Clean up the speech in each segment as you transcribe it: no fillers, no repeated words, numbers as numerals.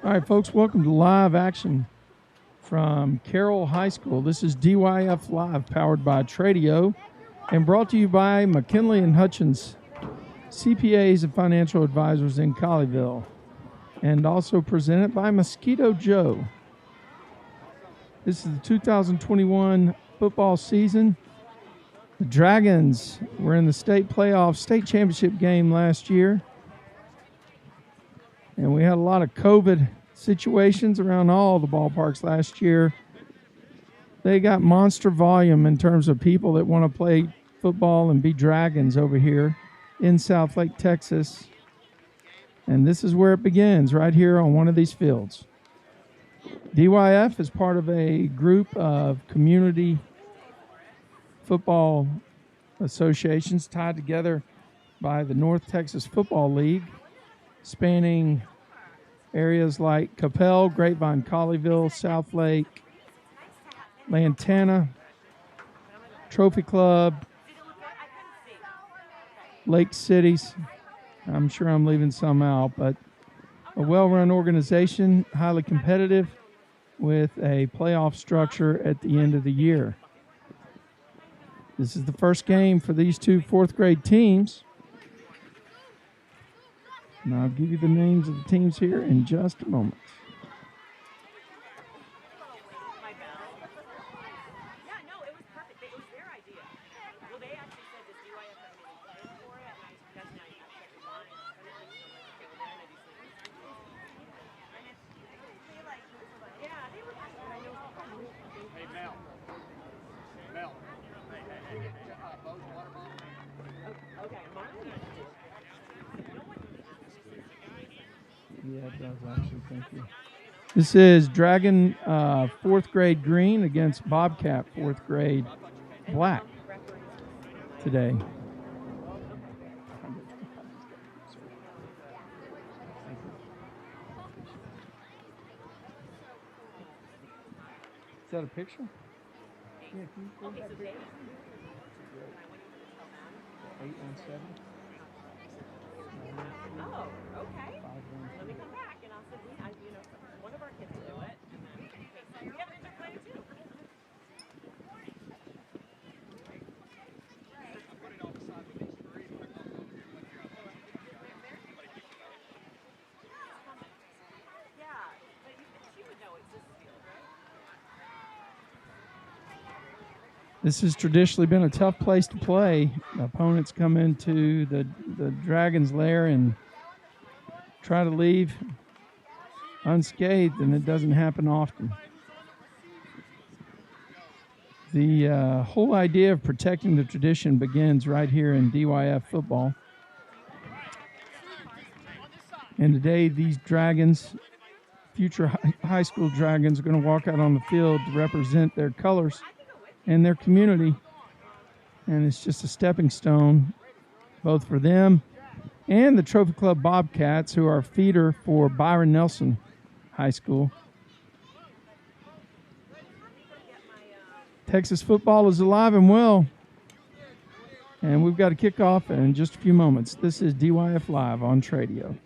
All right, folks, welcome to live action from Carroll High School. This is DYF Live, powered by Tradio, and brought to you by McKinley and Hutchins, CPAs and financial advisors in Colleyville, and also presented by Mosquito Joe. This is the 2021 football season. The Dragons were in the state championship game last year. And we had a lot of COVID situations around all the ballparks last year. They got monster volume in terms of people that want to play football and be Dragons over here in Southlake, Texas. And this is where it begins, right here on one of these fields. DYF is part of a group of community football associations tied together by the North Texas Football League, spanning areas like Capel, Grapevine, Colleyville, Southlake, Lantana, Trophy Club, Lake Cities. I'm sure I'm leaving some out, but a well-run organization, highly competitive, with a playoff structure at the end of the year. This is the first game for these two fourth-grade teams. And I'll give you the names of the teams here in just a moment. Yeah, it does actually. Thank you. This is Dragon fourth grade green against Bobcat fourth grade black today. Is that a picture? Yeah, can you pull that picture? 817. Oh, okay. Let me come back and I'll say, one of our kids will do it. And then, we have an interplayer too. Yeah, but she would know it's this field, right? This has traditionally been a tough place to play. Opponents come into the Dragon's lair and try to leave unscathed, and it doesn't happen often. The whole idea of protecting the tradition begins right here in DYF football. And today, these Dragons, future high school Dragons, are going to walk out on the field to represent their colors and their community. And it's just a stepping stone, both for them and the Trophy Club Bobcats, who are a feeder for Byron Nelson High School. Texas football is alive and well, and we've got a kickoff in just a few moments. This is DYF Live on Tradio.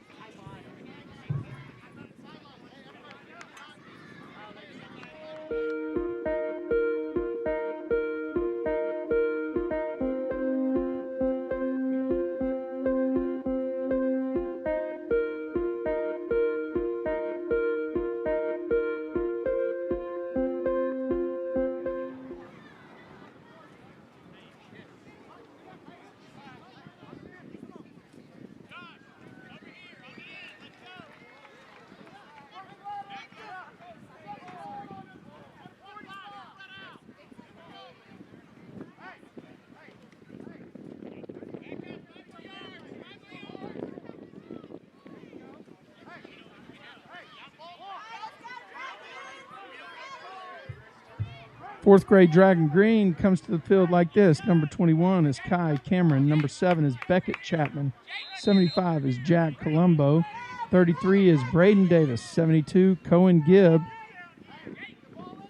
Fourth grade Dragon Green comes to the field like this. Number 21 is Kai Cameron. Number 7 is Beckett Chapman. 75 is Jack Colombo. 33 is Braden Davis. 72, Cohen Gibb.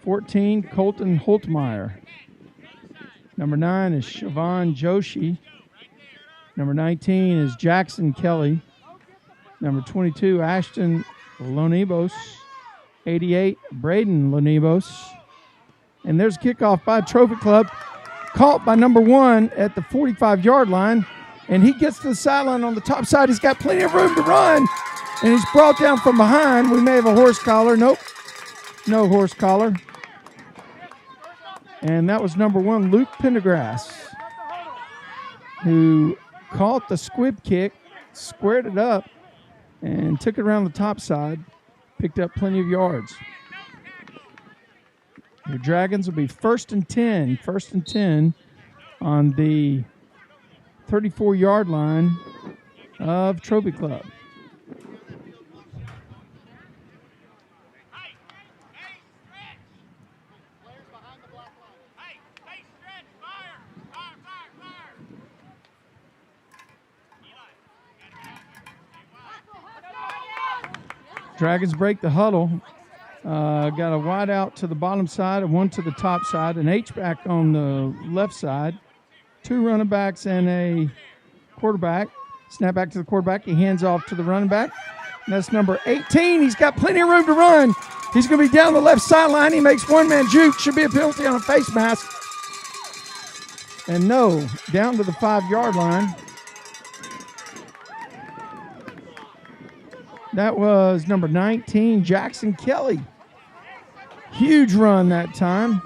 14, Colton Holtmeyer. Number 9 is Siobhan Joshi. Number 19 is Jackson Kelly. Number 22, Ashton Lonibos. 88, Braden Lonibos. And there's a kickoff by Trophy Club. Caught by number 1 at the 45-yard line. And he gets to the sideline on the top side. He's got plenty of room to run. And he's brought down from behind. We may have a horse collar. Nope. No horse collar. And that was number 1, Luke Pendergrass, who caught the squib kick, squared it up, and took it around the top side. Picked up plenty of yards. The Dragons will be first and 10 on the 34-yard line of Trophy Club. Dragons break the huddle. Got a wide out to the bottom side and one to the top side. An H-back on the left side. 2 running backs and a quarterback. Snap back to the quarterback. He hands off to the running back. And that's number 18. He's got plenty of room to run. He's going to be down the left sideline. He makes one-man juke. Should be a penalty on a face mask. And no, down to the 5-yard line. That was number 19, Jackson Kelly. Huge run that time.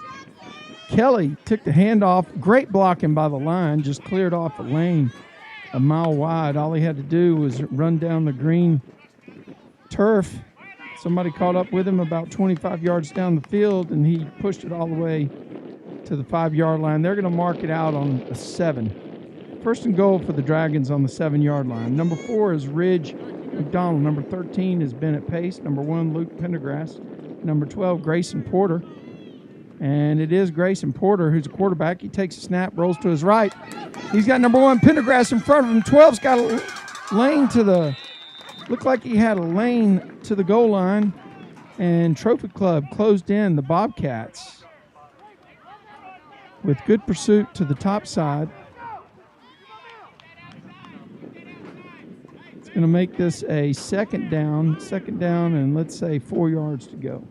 Kelly took the handoff. Great blocking by the line. Just cleared off a lane a mile wide. All he had to do was run down the green turf. Somebody caught up with him about 25 yards down the field, and he pushed it all the way to the 5-yard line. They're going to mark it out on a 7. First and goal for the Dragons on the 7-yard line. Number 4 is Ridge McDonald. Number 13 is Bennett Pace. Number 1, Luke Pendergrass. Number 12, Grayson Porter. And it is Grayson Porter who's a quarterback. He takes a snap, rolls to his right. He's got number 1, Pendergrass, in front of him. 12's got a lane to the, looked like he had a lane to the goal line. And Trophy Club closed in the Bobcats with good pursuit to the top side. Going to make this a second down, and let's say 4 yards to go.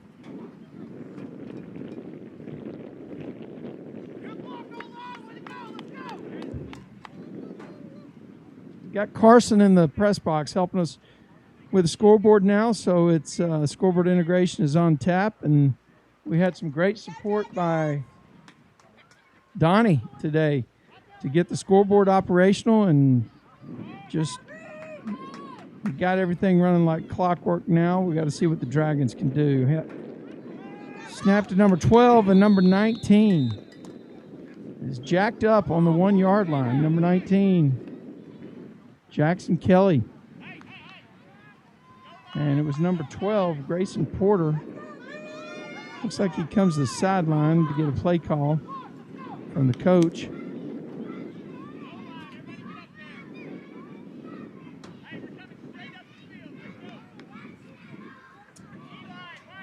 Got Carson in the press box helping us with the scoreboard now, so it's scoreboard integration is on tap, and we had some great support by Donnie today to get the scoreboard operational, and just we got everything running like clockwork now. We got to see what the Dragons can do. Snap to number 12, and number 19 is jacked up on the 1-yard line. Number 19, Jackson Kelly. And it was number 12, Grayson Porter. Looks like he comes to the sideline to get a play call from the coach.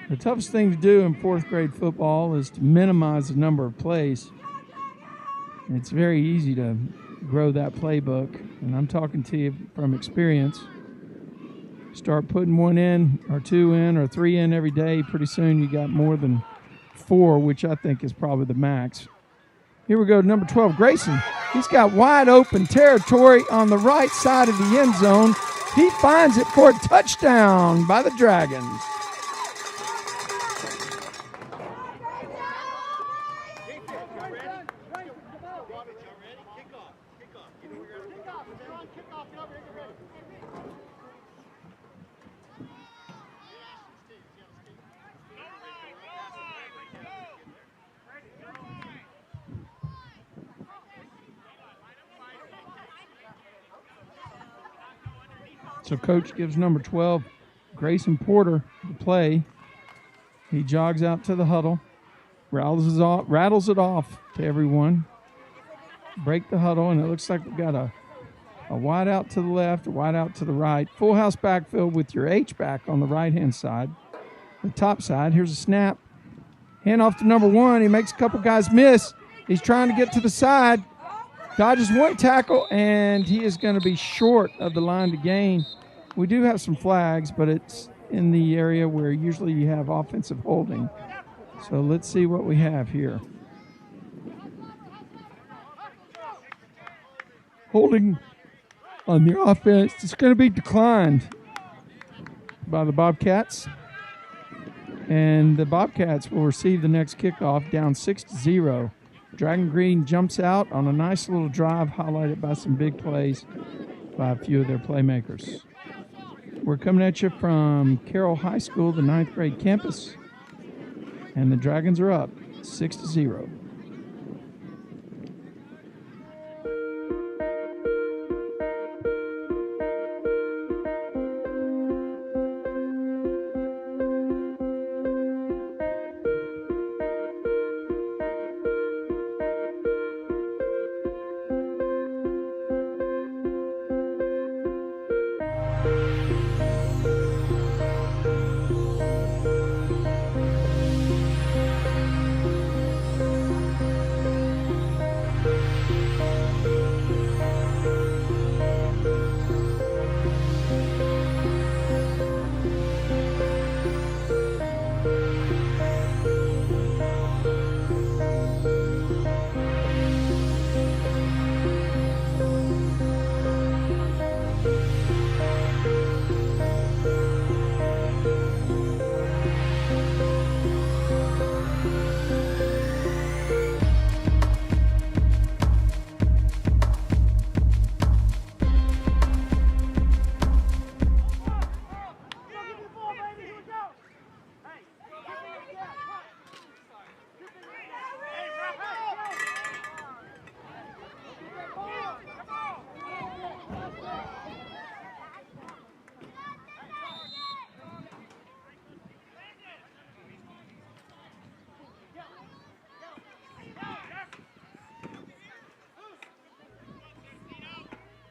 The toughest thing to do in 4th grade football is to minimize the number of plays. And it's very easy to grow that playbook, and I'm talking to you from experience. Start putting 1 in or 2 in or 3 in every day, pretty soon you got more than 4, which I think is probably the max. Here we go to number 12, Grayson. He's got wide open territory on the right side of the end zone. He finds it for a touchdown by the Dragons. So coach gives number 12, Grayson Porter, the play. He jogs out to the huddle, rattles it off to everyone. Break the huddle, and it looks like we've got a wide out to the left, a wide out to the right. Full house backfield with your H-back on the right-hand side. The top side, here's a snap. Hand off to number 1. He makes a couple guys miss. He's trying to get to the side. Dodges 1 tackle, and he is going to be short of the line to gain. We do have some flags, but it's in the area where usually you have offensive holding. So let's see what we have here. Holding on the offense. It's going to be declined by the Bobcats. And the Bobcats will receive the next kickoff down 6-0. Dragon Green jumps out on a nice little drive highlighted by some big plays by a few of their playmakers. We're coming at you from Carroll High School, the 9th grade campus. And the Dragons are up 6-0.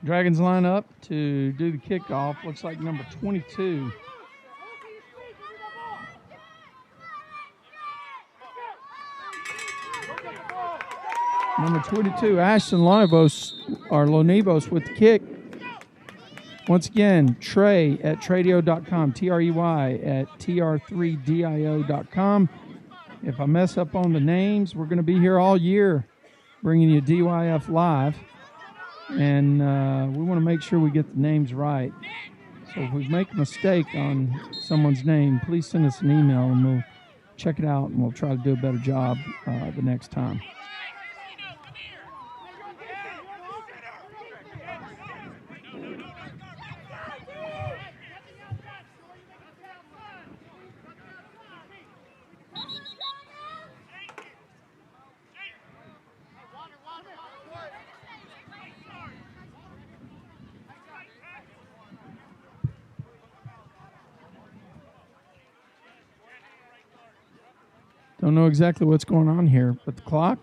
Dragons line up to do the kickoff. Looks like number 22. Number 22, Ashton Lonevos with the kick. Once again, Trey at Tradio.com, Trey at TR3DIO.com. If I mess up on the names, we're going to be here all year bringing you DYF Live. And we want to make sure we get the names right. So if we make a mistake on someone's name, please send us an email and we'll check it out and we'll try to do a better job the next time. Don't know exactly what's going on here, but the clock,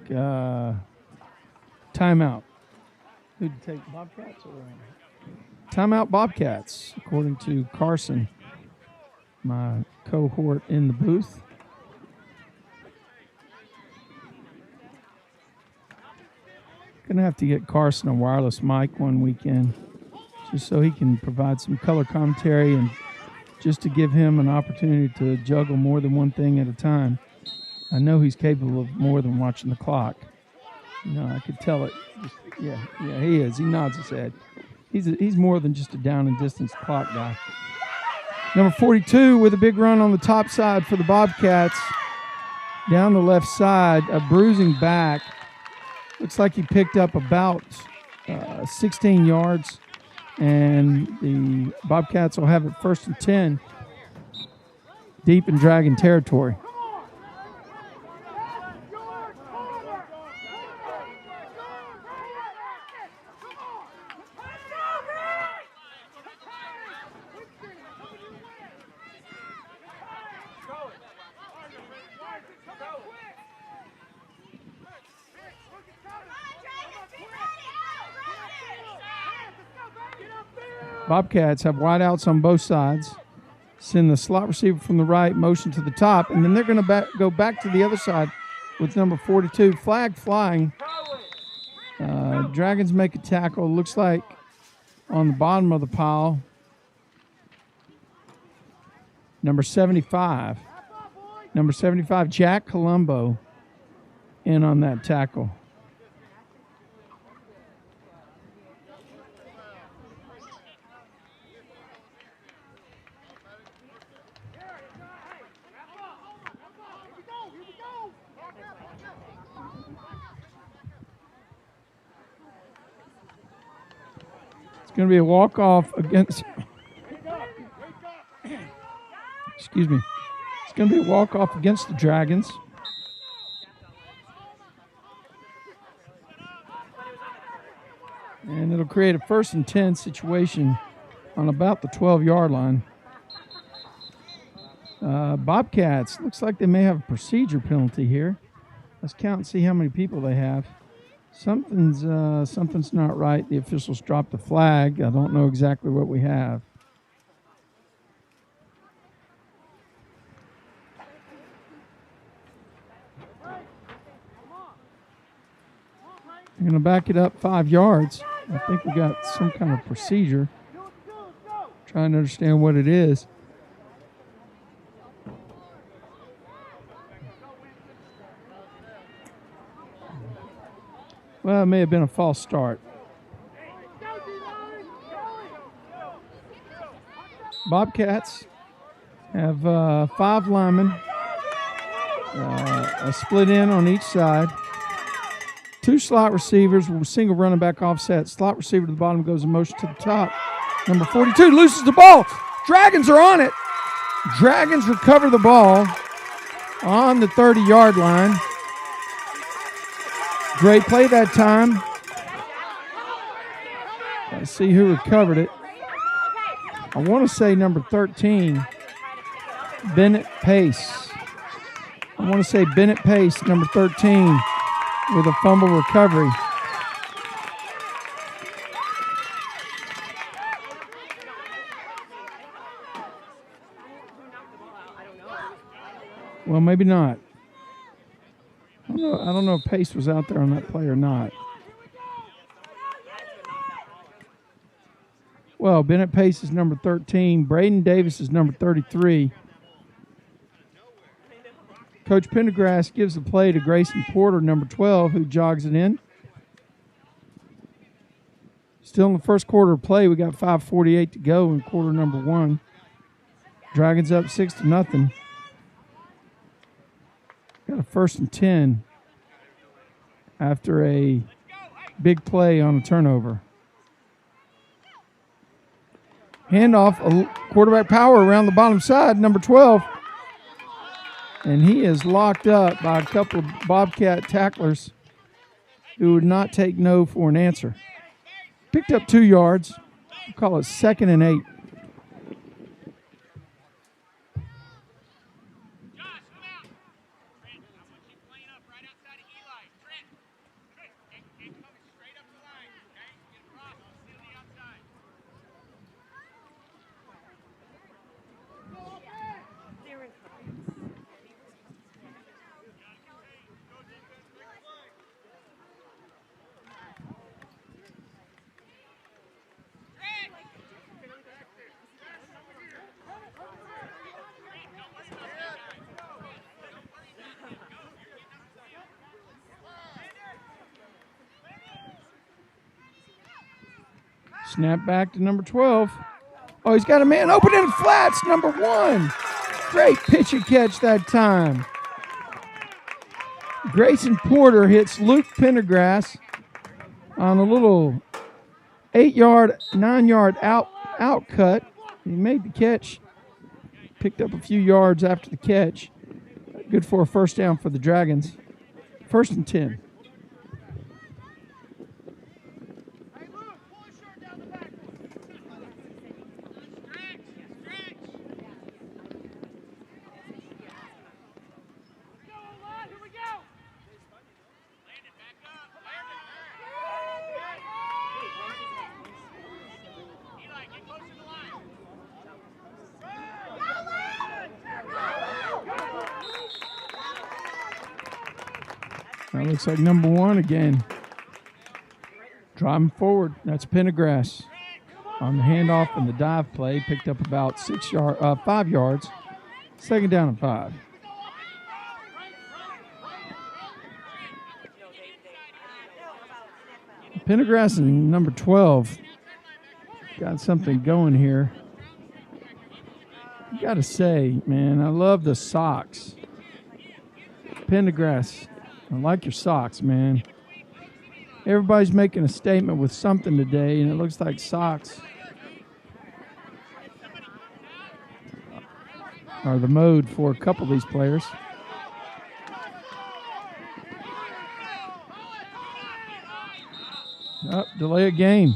timeout. Who'd take Bobcats or timeout Bobcats, according to Carson, my cohort in the booth. Gonna have to get Carson a wireless mic one weekend, just so he can provide some color commentary and just to give him an opportunity to juggle more than one thing at a time. I know he's capable of more than watching the clock. You know, I could tell it. Yeah, he is. He nods his head. He's more than just a down and distance clock guy. Number 42 with a big run on the top side for the Bobcats. Down the left side, a bruising back. Looks like he picked up about 16 yards. And the Bobcats will have it 1st and 10. Deep in Dragon territory. Bobcats have wideouts on both sides. Send the slot receiver from the right, motion to the top, and then they're going to go back to the other side with number 42. Flag flying. Dragons make a tackle. Looks like on the bottom of the pile. Number 75. Number 75, Jack Colombo, in on that tackle. It's going to be a walk-off against... Excuse me. It's going to be a walk-off against the Dragons. And it'll create a 1st and 10 situation on about the 12-yard line. Bobcats, looks like they may have a procedure penalty here. Let's count and see how many people they have. Something's not right. The officials dropped the flag. I don't know exactly what we have. I'm going to back it up 5 yards. I think we got some kind of procedure. Trying to understand what it is. Well, it may have been a false start. Bobcats have 5 linemen, a split in on each side. 2 slot receivers with a single running back offset. Slot receiver to the bottom goes in motion to the top. Number 42 loses the ball. Dragons are on it. Dragons recover the ball on the 30-yard line. Great play that time. Let's see who recovered it. I want to say number 13, Bennett Pace. I want to say Bennett Pace, number 13, with a fumble recovery. Well, maybe not. I don't know if Pace was out there on that play or not. Well, Bennett Pace is number 13. Braden Davis is number 33. Coach Pendergrass gives the play to Grayson Porter, number 12, who jogs it in. Still in the first quarter of play. We got 5:48 to go in quarter number 1. Dragons up 6-0. Got a 1st and 10 after a big play on a turnover. Handoff, a quarterback power around the bottom side, number 12. And he is locked up by a couple of Bobcat tacklers who would not take no for an answer. Picked up 2 yards. We'll call it 2nd and 8. Snap back to number 12. Oh, he's got a man open in the flats, number 1. Great pitch and catch that time. Grayson Porter hits Luke Pendergrass on a little 8-yard, 9-yard out cut. He made the catch, picked up a few yards after the catch. Good for a 1st down for the Dragons. 1st and 10. That looks like number 1 again. Driving forward. That's Pendergrass on the handoff and the dive play. Picked up about 5 yards. Second down and 5. Pendergrass and number 12 got something going here. You got to say, man, I love the socks. Pendergrass, I like your socks, man. Everybody's making a statement with something today, and it looks like socks are the mode for a couple of these players. Delay a game.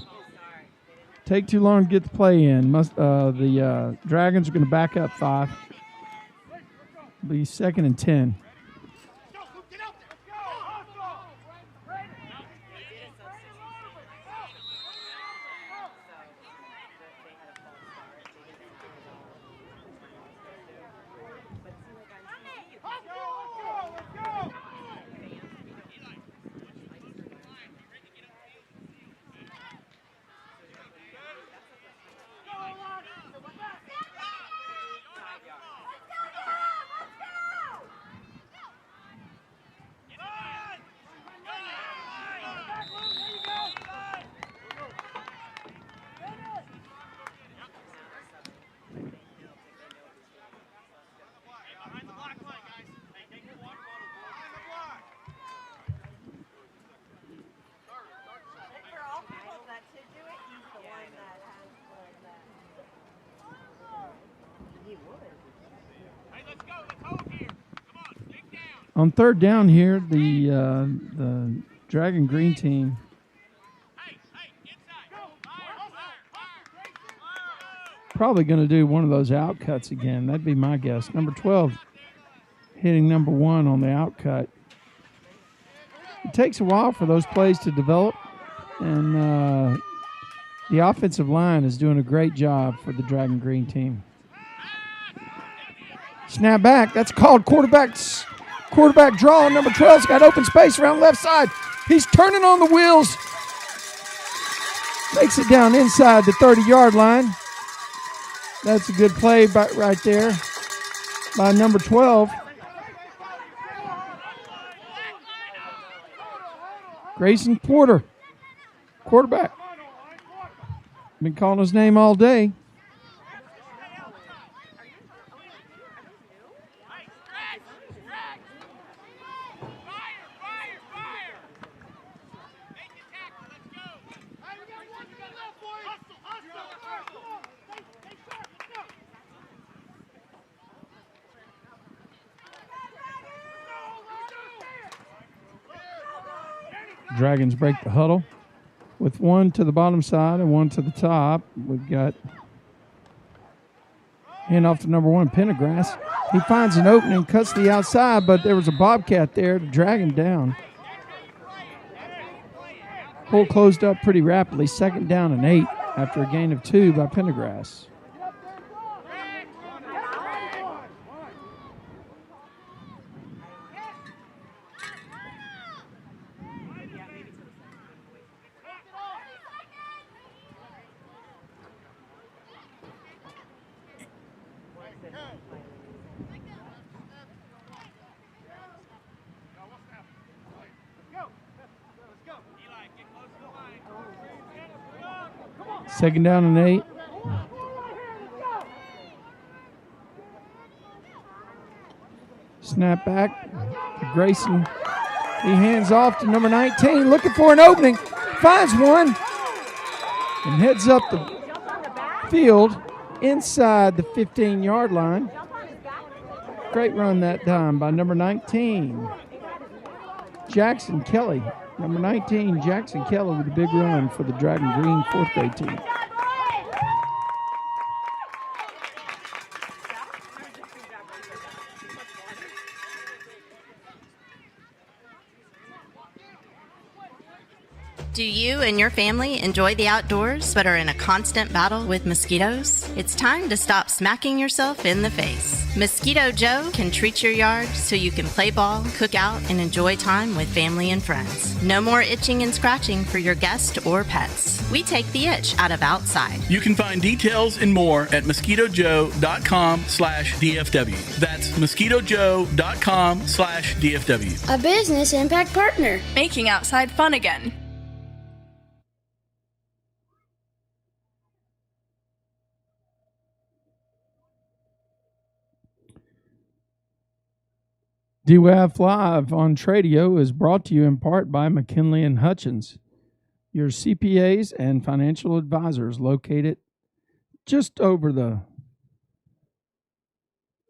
Take too long to get the play in. The Dragons are going to back up 5. Be 2nd and 10. On third down here, the Dragon Green team probably going to do one of those out cuts again. That'd be my guess. Number 12 hitting number 1 on the out cut. It takes a while for those plays to develop, and the offensive line is doing a great job for the Dragon Green team. Snap back. That's called quarterback draw. Number 12's got open space around left side. He's turning on the wheels. Makes it down inside the 30-yard line. That's a good play right there by number 12. Grayson Porter, quarterback. Been calling his name all day. Dragons break the huddle with one to the bottom side and one to the top. We've got handoff to number 1, Pendergrass. He finds an opening, cuts the outside, but there was a Bobcat there to drag him down. Hole closed up pretty rapidly. 2nd down and 8 after a gain of 2 by Pendergrass. Second down and 8. Snap back to Grayson. He hands off to number 19, looking for an opening. Finds one and heads up the field inside the 15-yard line. Great run that time by number 19, Jackson Kelly. Number 19, Jackson Kelly with a big run for the Dragon Green 4th grade team. Do you and your family enjoy the outdoors but are in a constant battle with mosquitoes? It's time to stop smacking yourself in the face. Mosquito Joe can treat your yard so you can play ball, cook out, and enjoy time with family and friends. No more itching and scratching for your guests or pets. We take the itch out of outside. You can find details and more at mosquitojoe.com/DFW. That's mosquitojoe.com/DFW. A business impact partner. Making outside fun again. DWAF Live on Tradio is brought to you in part by McKinley & Hutchins, your CPAs and financial advisors located just over the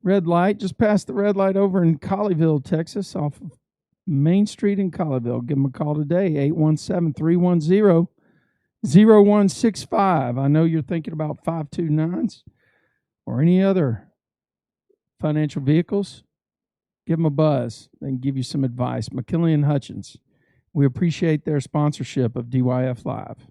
red light, just past the red light over in Colleyville, Texas, off of Main Street in Colleyville. Give them a call today, 817-310-0165. I know you're thinking about 529s or any other financial vehicles. Give them a buzz. They can give you some advice. McKinley & Hutchins. We appreciate their sponsorship of DYF Live.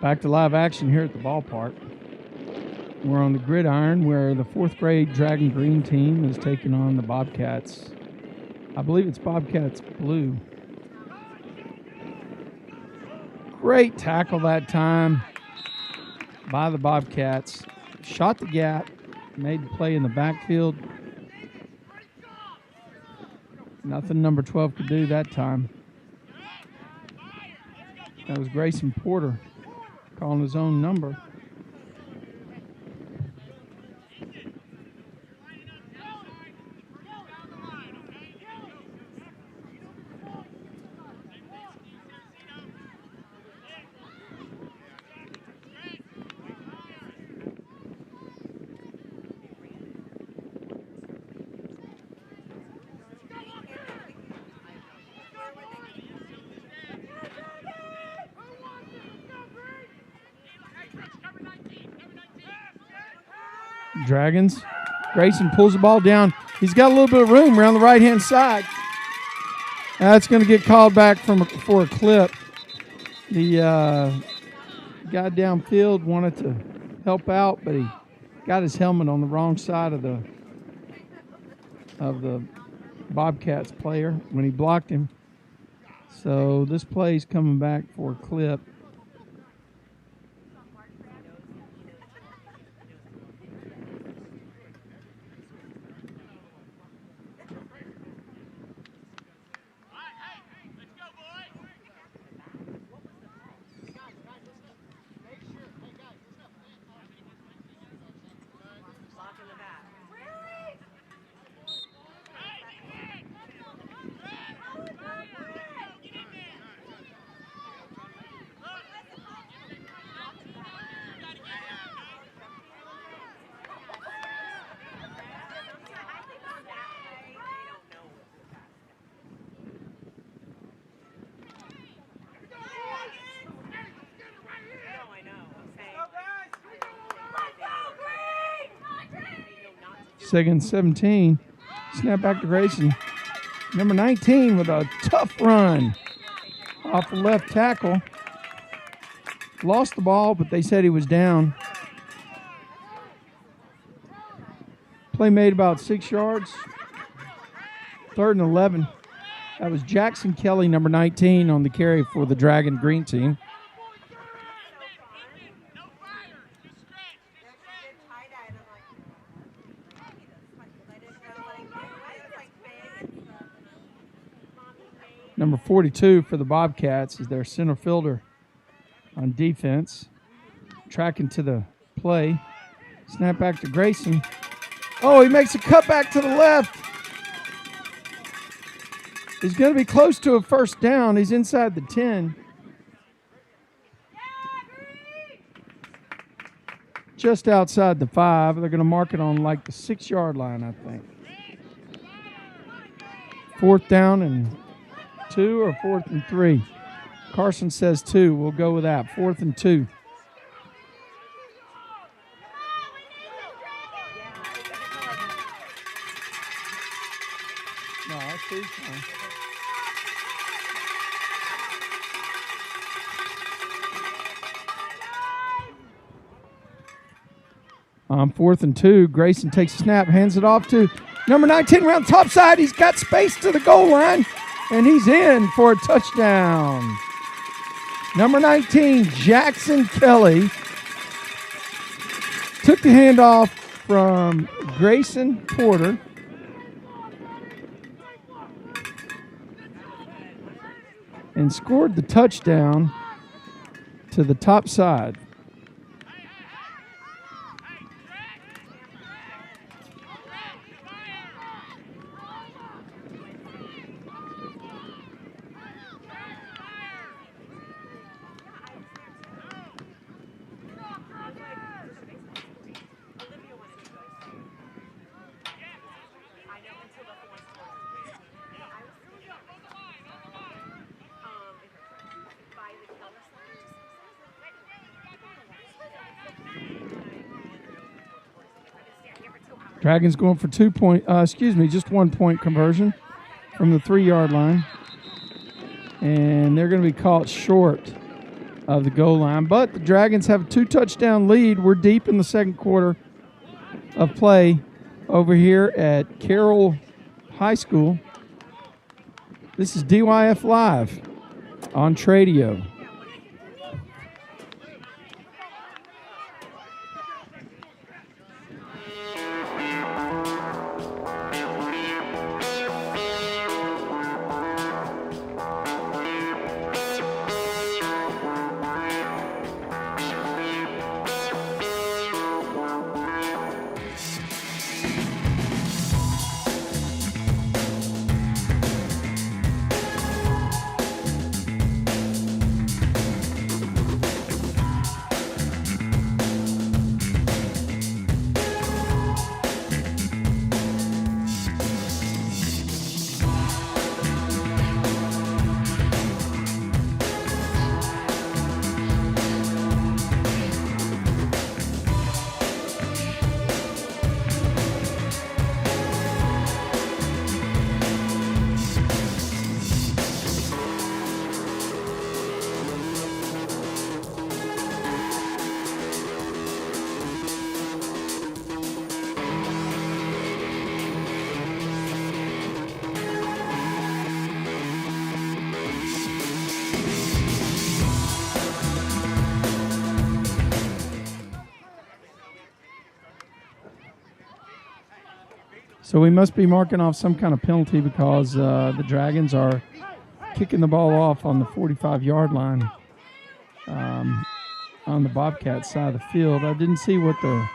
Back to live action here at the ballpark. We're on the gridiron where the 4th grade Dragon Green team is taking on the Bobcats. I believe it's Bobcats blue. Great tackle that time by the Bobcats. Shot the gap, made the play in the backfield. Nothing number 12 could do that time. That was Grayson Porter calling his own number. Dragons. Grayson pulls the ball down. He's got a little bit of room around the right-hand side. That's going to get called back for a clip. The guy downfield wanted to help out, but he got his helmet on the wrong side of the Bobcats player when he blocked him. So this play's coming back for a clip. Second and 17. Snap back to Grayson. Number 19 with a tough run off the left tackle. Lost the ball, but they said he was down. Play made about 6 yards. 3rd and 11. That was Jackson Kelly, number 19, on the carry for the Dragon Green team. Number 42 for the Bobcats is their center fielder on defense. Tracking to the play. Snap back to Grayson. Oh, he makes a cutback to the left. He's going to be close to a first down. He's inside the 10. Just outside the 5. They're going to mark it on like the 6-yard line, I think. 4th down and 2 or 4th and 3. Carson says 2. We'll go with that. 4th and 2. No, that's 2. On 4th and 2, Grayson takes a snap, hands it off to number 19 around the top side. He's got space to the goal line, and he's in for a touchdown. Number 19, Jackson Kelly, took the handoff from Grayson Porter. And scored the touchdown to the top side. Dragons going for just 1 point conversion from the 3-yard line. And they're going to be caught short of the goal line. But the Dragons have a 2-touchdown lead. We're deep in the second quarter of play over here at Carroll High School. This is DYF Live on Tradio. So we must be marking off some kind of penalty because the Dragons are kicking the ball off on the 45-yard line on the Bobcats side of the field. I didn't see what the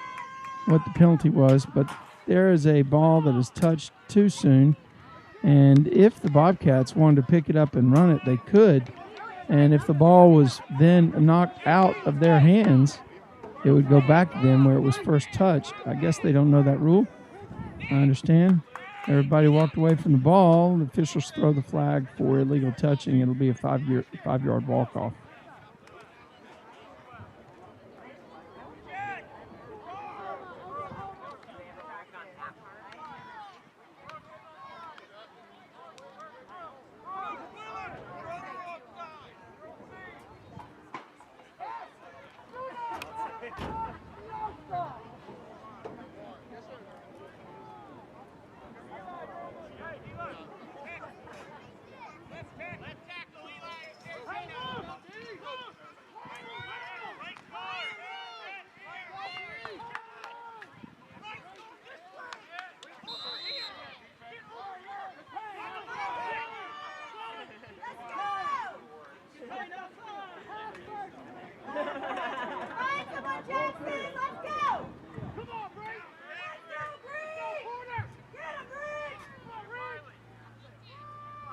penalty was, but there is a ball that is touched too soon. And if the Bobcats wanted to pick it up and run it, they could. And if the ball was then knocked out of their hands, it would go back to them where it was first touched. I guess they don't know that rule. I understand. Everybody walked away from the ball. The officials throw the flag for illegal touching. It'll be a 5-yard walk-off.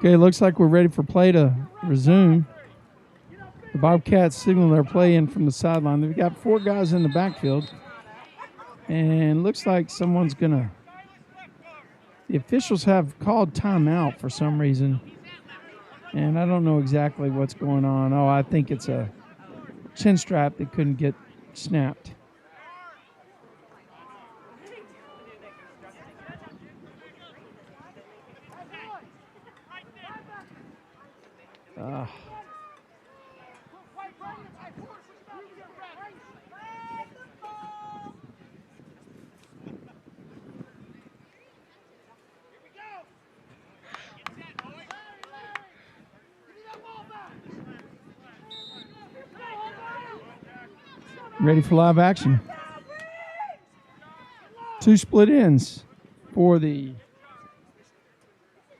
Okay, looks like we're ready for play to resume. The Bobcats signal their play in from the sideline. They've got 4 guys in the backfield. And looks like someone's going to... The officials have called timeout for some reason. And I don't know exactly what's going on. Oh, I think it's a chin strap that couldn't get snapped. Ready for live action. 2 split ends for the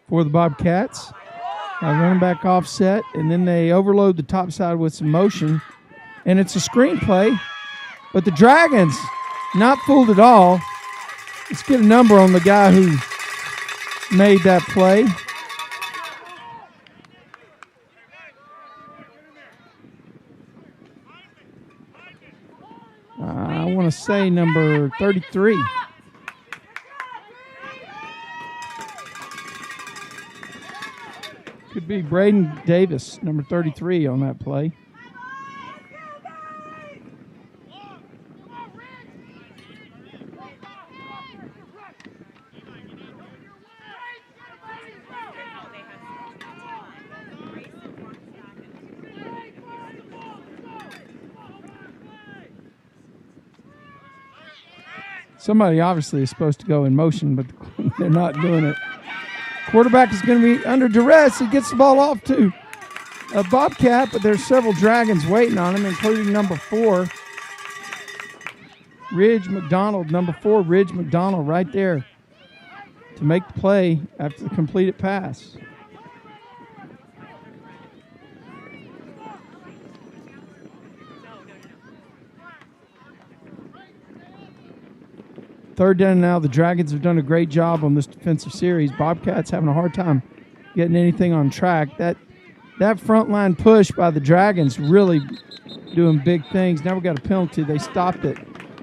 Bobcats. Running back offset, and then they overload the top side with some motion, and it's a screen play. But the Dragons, not fooled at all. Let's get a number on the guy who made that play. I want to say number 33. Could be Braden Davis, number 33 on that play. Somebody obviously is supposed to go in motion, but they're not doing it. Quarterback is going to be under duress. He gets the ball off to a Bobcat, but there's several Dragons waiting on him, including number 4, Ridge McDonald. Number 4, Ridge McDonald right there to make the play after the completed pass. Third down now. The Dragons have done a great job on this defensive series. Bobcats having a hard time getting anything on track. That front line push by the Dragons really doing big things. Now we got a penalty. They stopped it.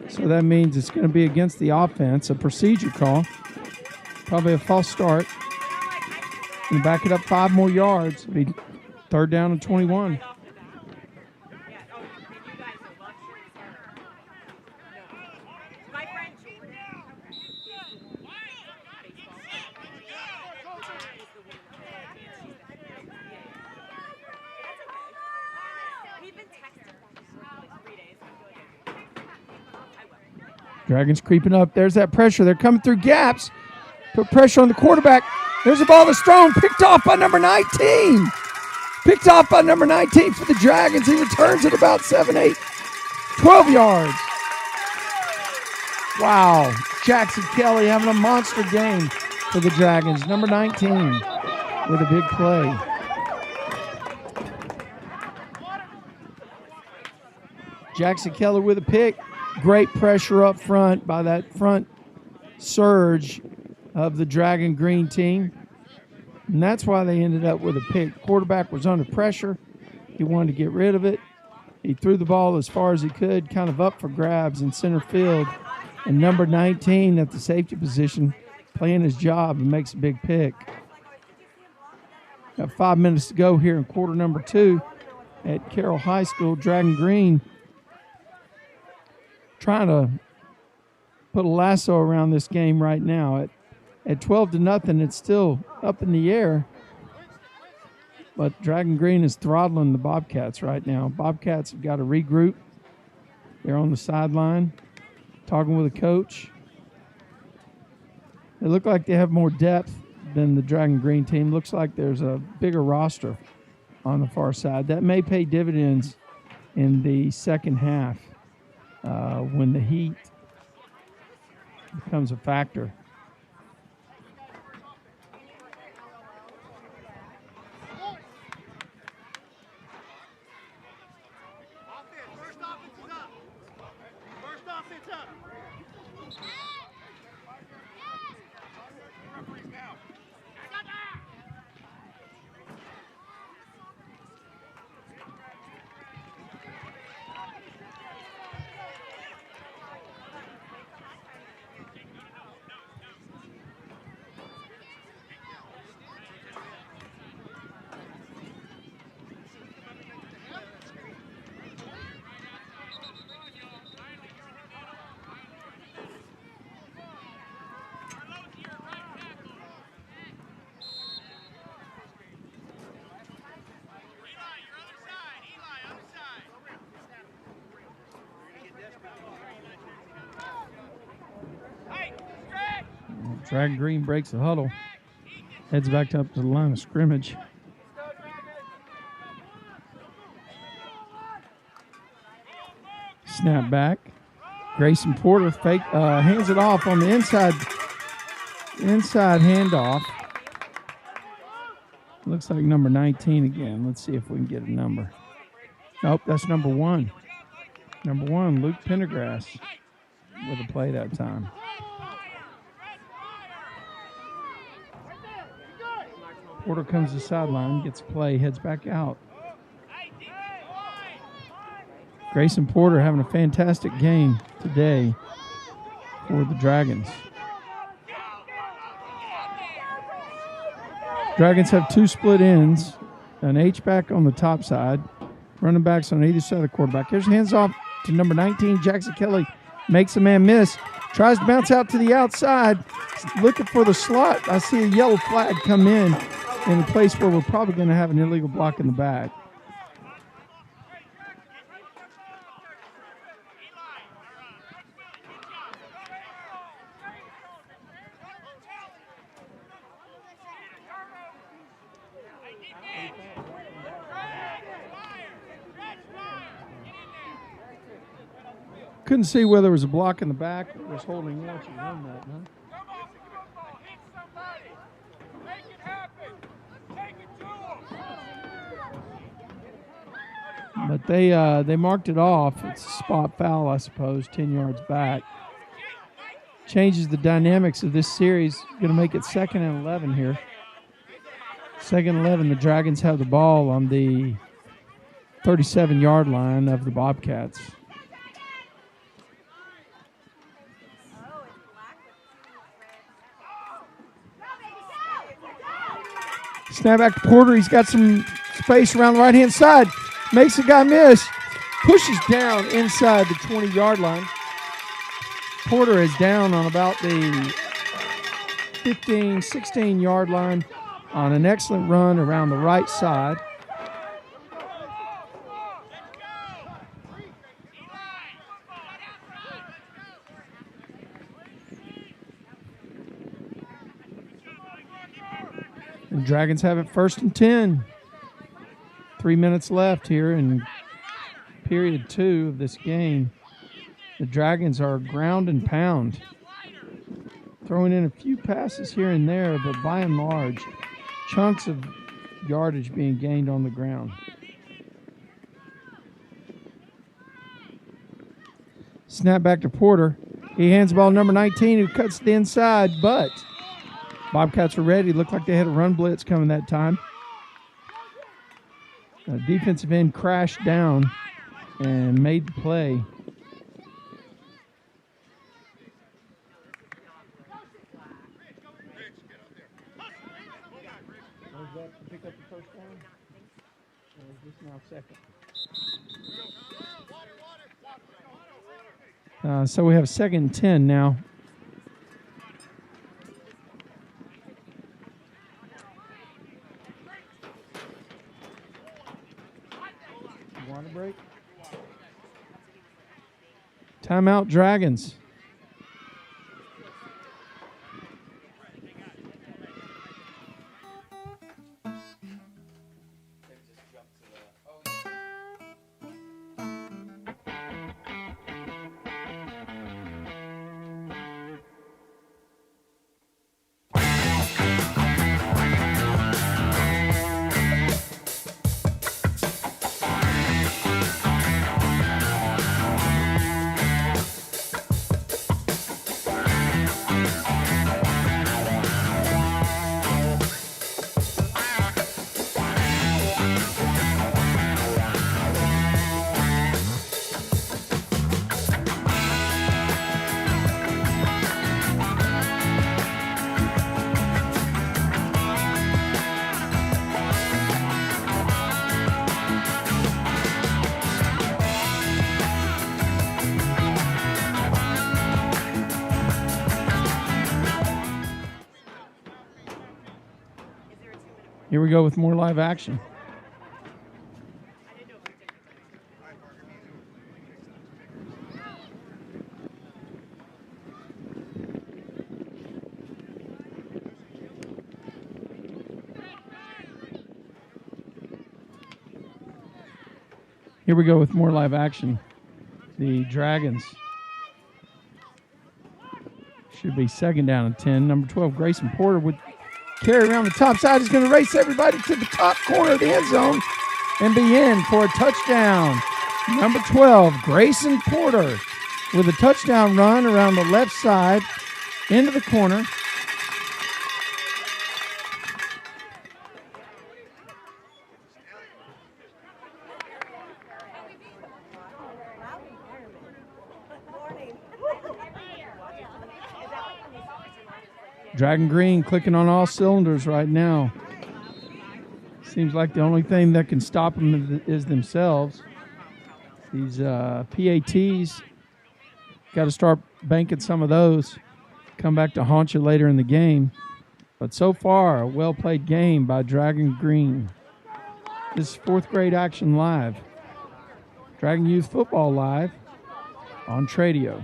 So that means it's going to be against the offense, a procedure call. Probably a false start. And back it up 5 more yards. It'll be third down and 21. Dragons creeping up. There's that pressure. They're coming through gaps. Put pressure on the quarterback. There's a ball that's thrown. Picked off by number 19. Picked off by number 19 for the Dragons. He returns at about 7, 8, 12 yards. Wow. Jackson Kelly having a monster game for the Dragons. Number 19 with a big play. Jackson Kelly with a pick. Great pressure up front by that front surge of the Dragon Green team. And that's why they ended up with a pick. Quarterback was under pressure. He wanted to get rid of it. He threw the ball as far as he could, kind of up for grabs in center field. And number 19 at the safety position playing his job and makes a big pick. Got 5 minutes to go here in quarter number 2 at Carroll High School. Dragon Green trying to put a lasso around this game right now. At 12-0, it's still up in the air. But Dragon Green is throttling the Bobcats right now. Bobcats have got to regroup. They're on the sideline talking with a coach. They look like they have more depth than the Dragon Green team. Looks like there's a bigger roster on the far side. That may pay dividends in the second half. When the heat becomes a factor. Dragon Green breaks the huddle. Heads back up to the line of scrimmage. Snap back. Grayson Porter hands it off on the inside handoff. Looks like number 19 again. Let's see if we can get a number. Nope, that's number 1. Number 1, Luke Pendergrass with a play that time. Porter comes to the sideline, gets a play, heads back out. Grayson Porter having a fantastic game today for the Dragons. Dragons have 2 split ends, an H-back on the top side, running backs on either side of the quarterback. Here's hands off to number 19, Jackson Kelly. Makes a man miss. Tries to bounce out to the outside. Looking for the slot. I see a yellow flag come in a place where we're probably going to have an illegal block in the back. Couldn't see whether there was a block in the back or was holding watch and run that, huh? But they marked it off. It's a spot foul, I suppose, 10 yards back. Changes the dynamics of this series. Going to make it 2nd and 11 here. 2nd and 11, the Dragons have the ball on the 37-yard line of the Bobcats. Snap back to Porter. He's got some space around the right-hand side. Makes the guy miss. Pushes down inside the 20-yard line. Porter is down on about the 15, 16-yard line on an excellent run around the right side. The Dragons have it 1st and 10. 3 minutes left here in period 2 of this game. The Dragons are ground and pound. Throwing in a few passes here and there, but by and large, chunks of yardage being gained on the ground. Snap back to Porter. He hands the ball to number 19 who cuts to the inside, but Bobcats are ready. Looked like they had a run blitz coming that time. The defensive end crashed down and made the play. Pick up the first down? Or is this now second? So we have 2nd and 10 now. Want a break? Timeout, Dragons. Here we go with more live action. Here we go with more live action. The Dragons should be second down and 10. Number 12, Grayson Porter would carry around the top side. He's going to race everybody to the top corner of the end zone and be in for a touchdown. Number 12, Grayson Porter with a touchdown run around the left side into the corner. Dragon Green clicking on all cylinders right now. Seems like the only thing that can stop them is themselves. These PATs, got to start banking some of those. Come back to haunt you later in the game. But so far, a well-played game by Dragon Green. This is 4th grade action live. Dragon Youth Football live on Tradio.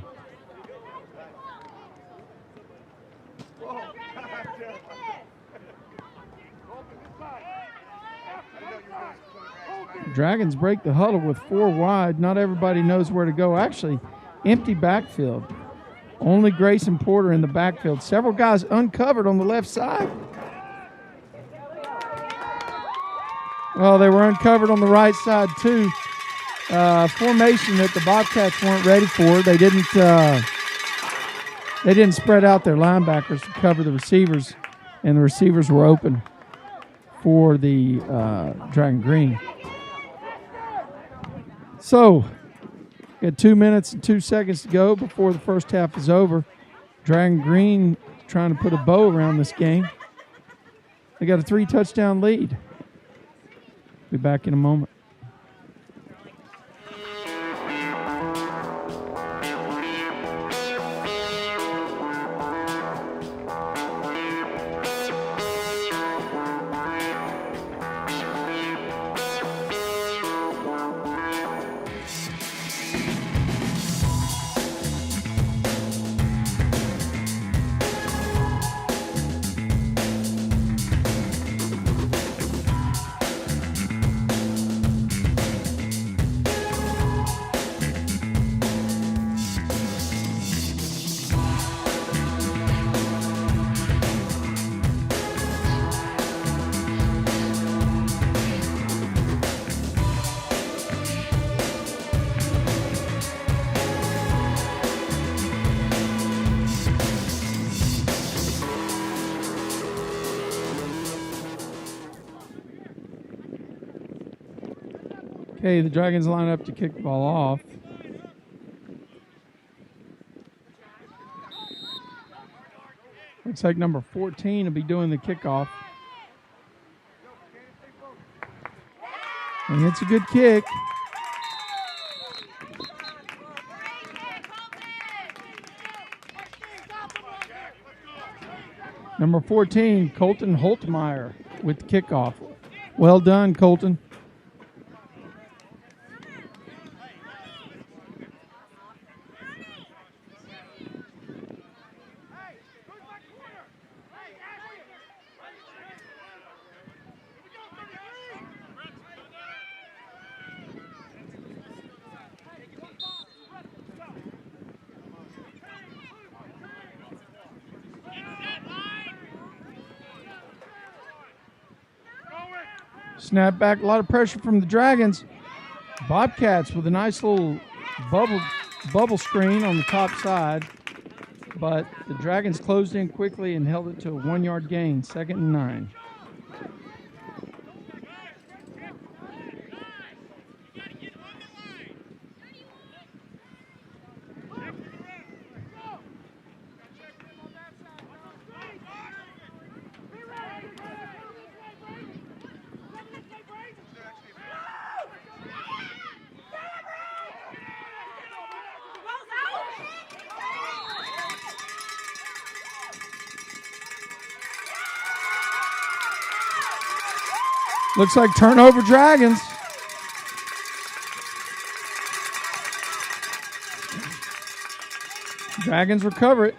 Dragons break the huddle with 4 wide. Not everybody knows where to go. Actually, empty backfield. Only Grayson Porter in the backfield. Several guys uncovered on the left side. Well, they were uncovered on the right side too. Formation that the Bobcats weren't ready for. They didn't spread out their linebackers to cover the receivers, and the receivers were open for the Dragon Green. So, got 2 minutes and 2 seconds to go before the first half is over. Dragon Green trying to put a bow around this game. They got a 3-touchdown lead. Be back in a moment. Okay, the Dragons line up to kick the ball off. Looks like number 14 will be doing the kickoff. And it's a good kick. Number 14, Colton Holtmeyer with the kickoff. Well done, Colton. Snap back, a lot of pressure from the Dragons. Bobcats with a nice little bubble screen on the top side. But the Dragons closed in quickly and held it to a 1-yard gain, 2nd and 9. Looks like turnover Dragons. Dragons recover it.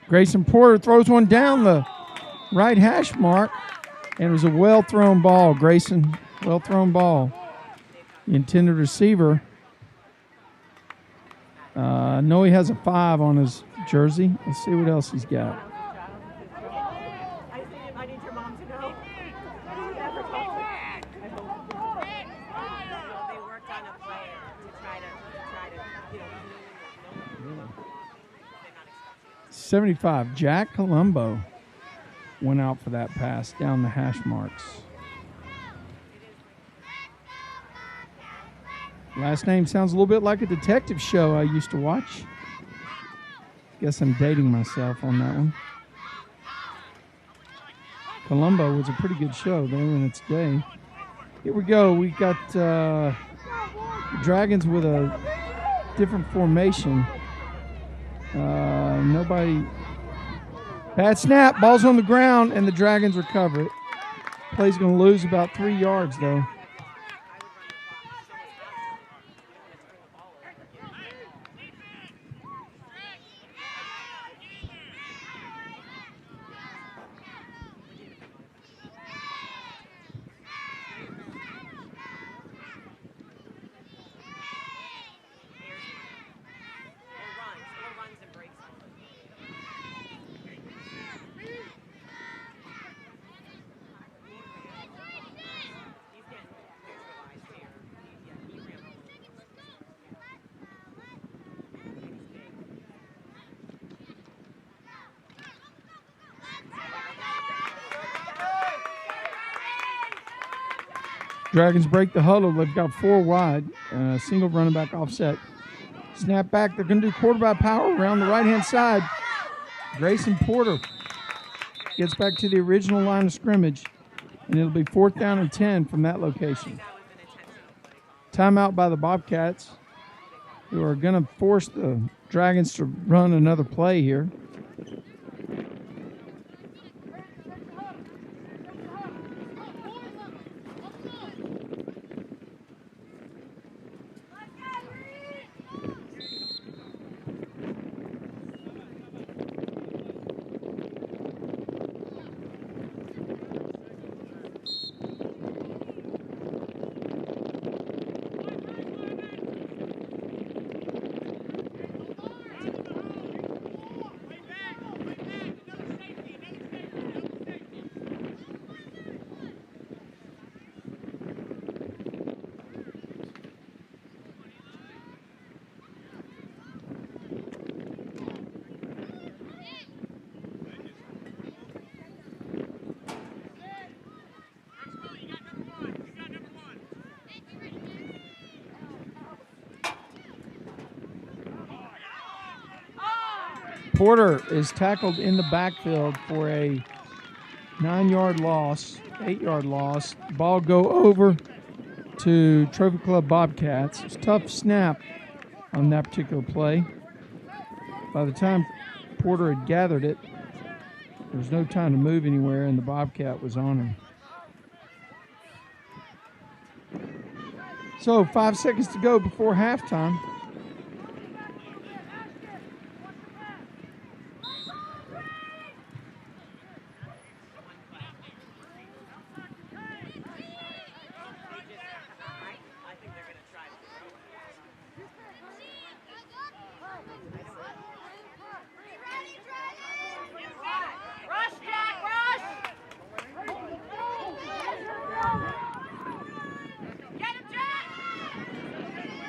Grayson Porter throws one down the right hash mark, and it was a well-thrown ball. Grayson, well-thrown ball. The intended receiver. I know he has a 5 on his jersey. Let's see what else he's got. I need your mom to know. Never told me. They worked on a player to try to, they're not expecting. 75, Jack Colombo went out for that pass down the hash marks. Last name sounds a little bit like a detective show I used to watch. Guess I'm dating myself on that one. Columbo was a pretty good show though in its day. Here we go. We got the Dragons with a different formation. Nobody. Bad snap. Ball's on the ground, and the Dragons recover it. Play's going to lose about 3 yards though. Dragons break the huddle. They've got 4 wide. Single running back offset. Snap back. They're going to do quarterback power around the right-hand side. Grayson Porter gets back to the original line of scrimmage, and it'll be 4th down and 10 from that location. Timeout by the Bobcats, who are going to force the Dragons to run another play here. Porter is tackled in the backfield for a 9-yard loss, 8-yard loss. Ball go over to Trophy Club Bobcats. It's a tough snap on that particular play. By the time Porter had gathered it, there was no time to move anywhere, and the Bobcat was on him. So 5 seconds to go before halftime.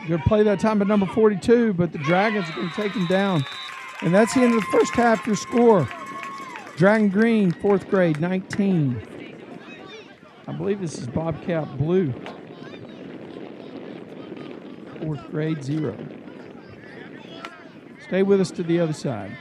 Good play that time by number 42, but the Dragons are going to take him down. And that's the end of the first half. Your score, Dragon Green, 4th grade, 19. I believe this is Bobcat Blue. 4th grade, 0. Stay with us to the other side.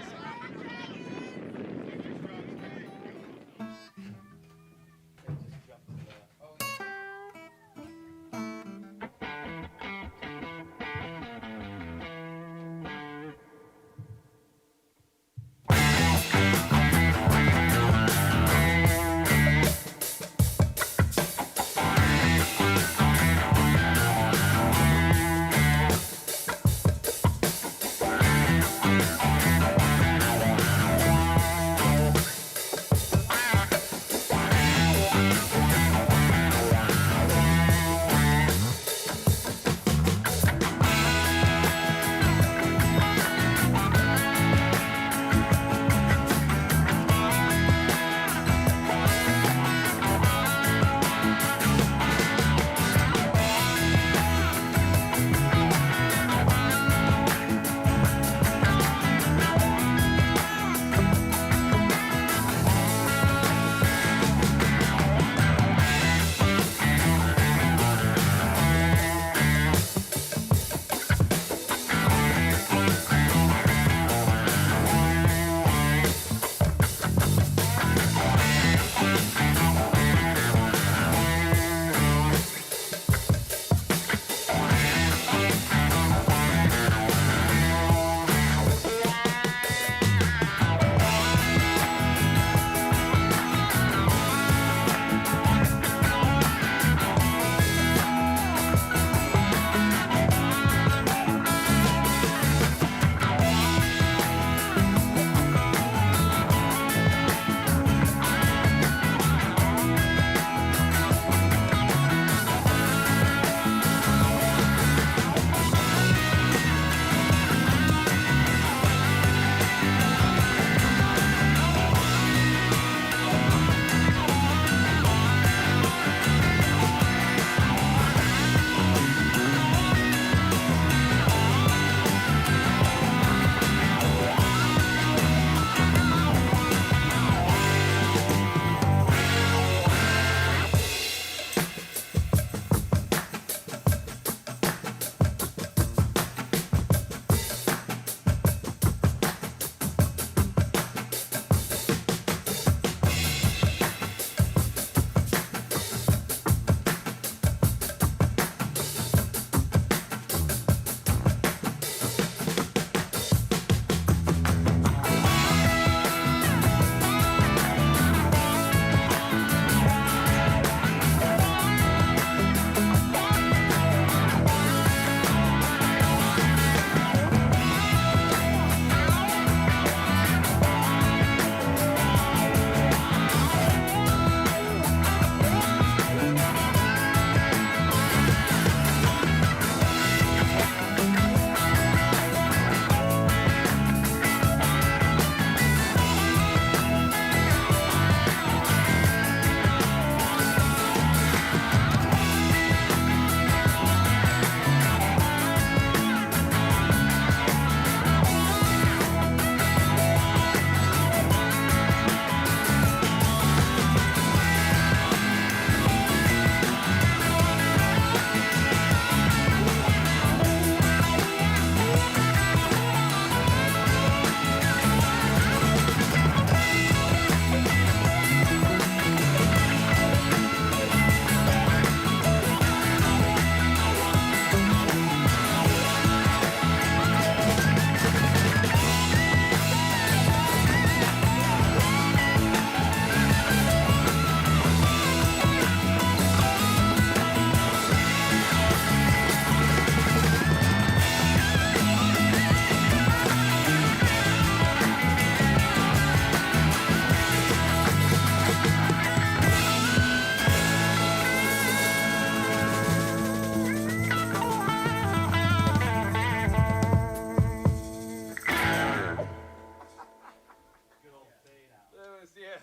Yeah.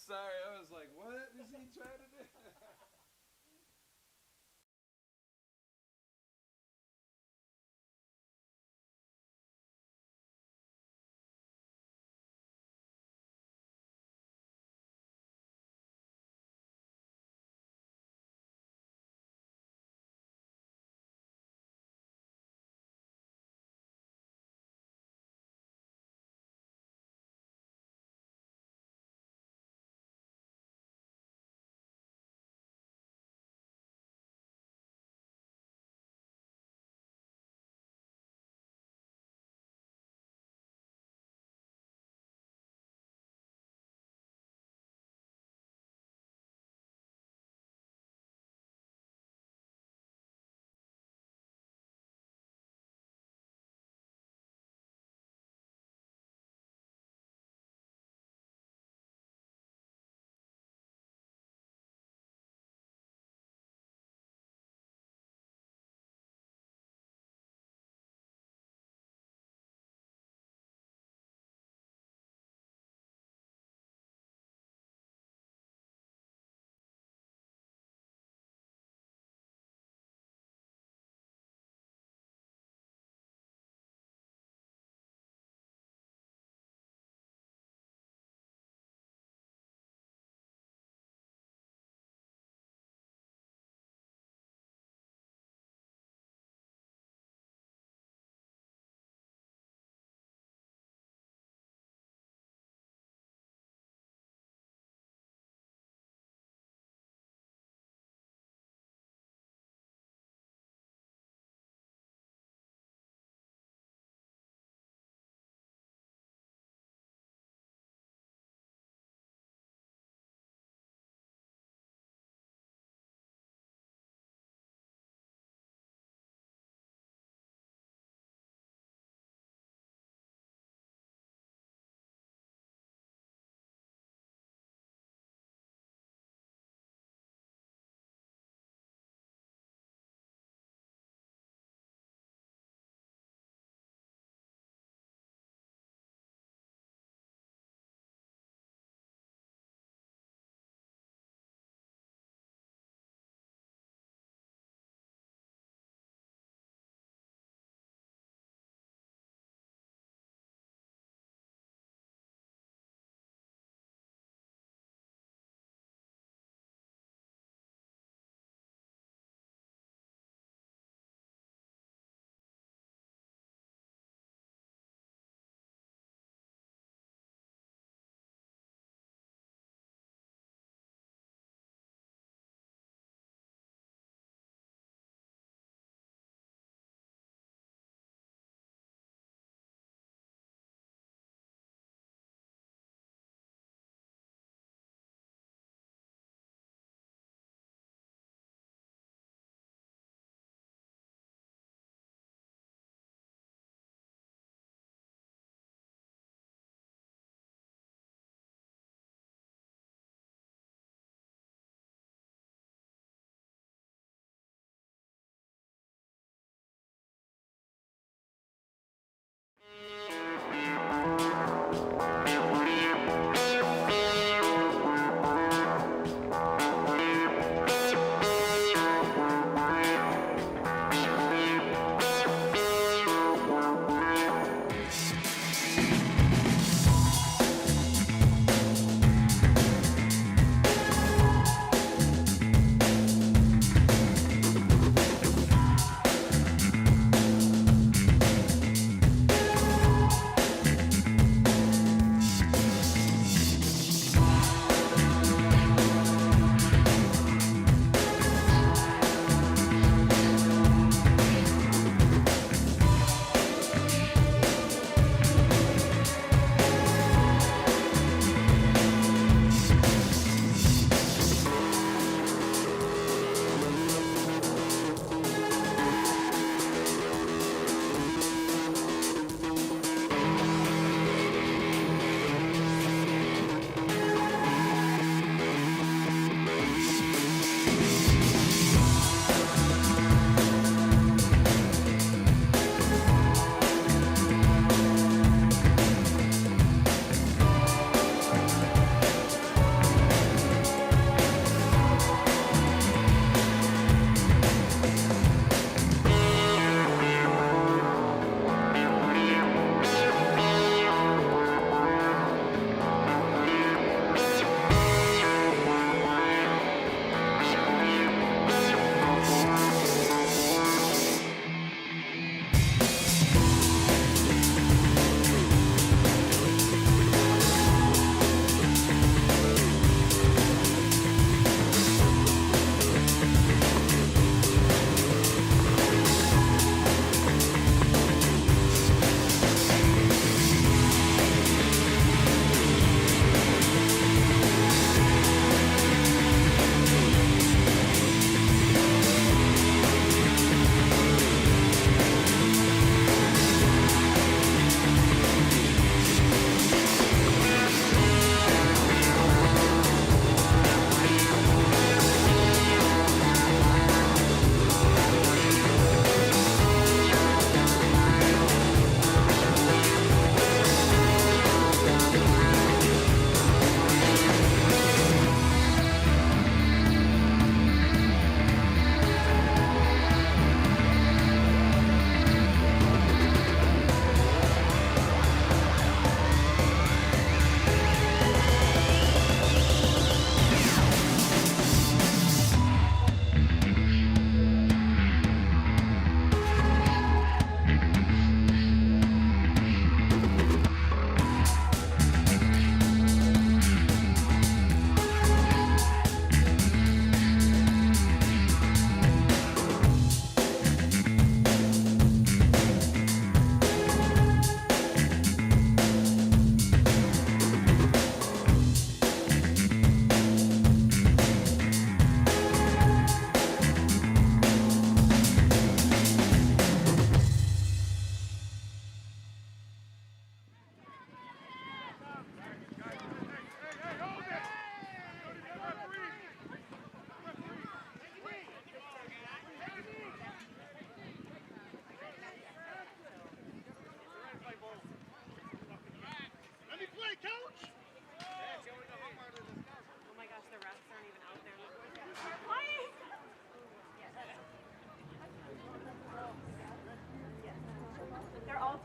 Sorry, I was like, what is he trying to do?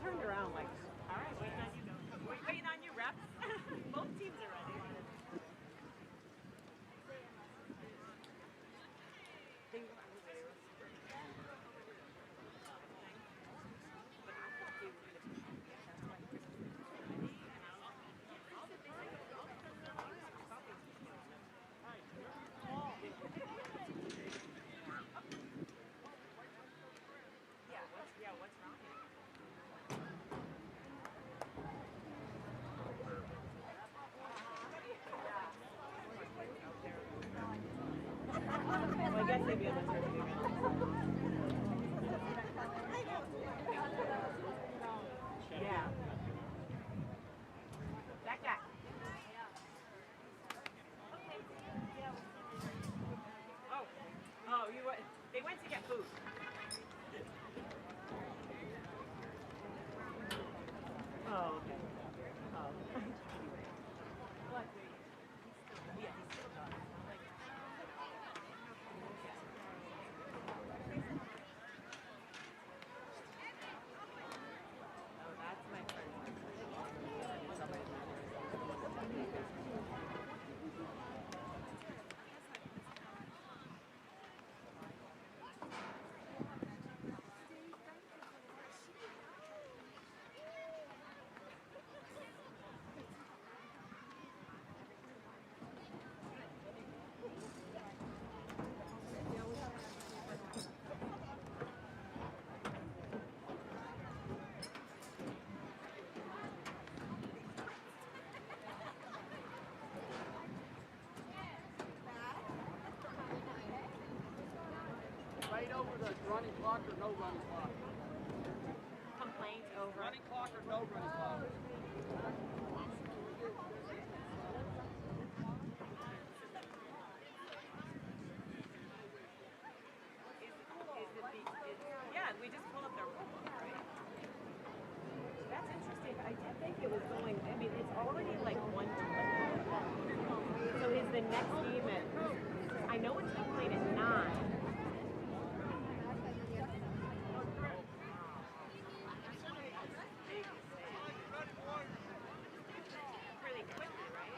turned around like, all right, waiting on you, waiting on you, ref. Both teams are ready. What's wrong? Well, I guess maybe other turn. Yeah. That guy. Oh, you went. They went to get food. Oh, okay. Oh. What? Yeah, he's still got it. Oh, that's my friend. Right over the running clock or no running clock? Complaint over. Running clock or no running clock? Yeah, we just pulled up their rule book, right? That's interesting. I did think it was going, I mean, it's already like 1:20. So is the next game at, I know it's been played at 9. Really quickly, right?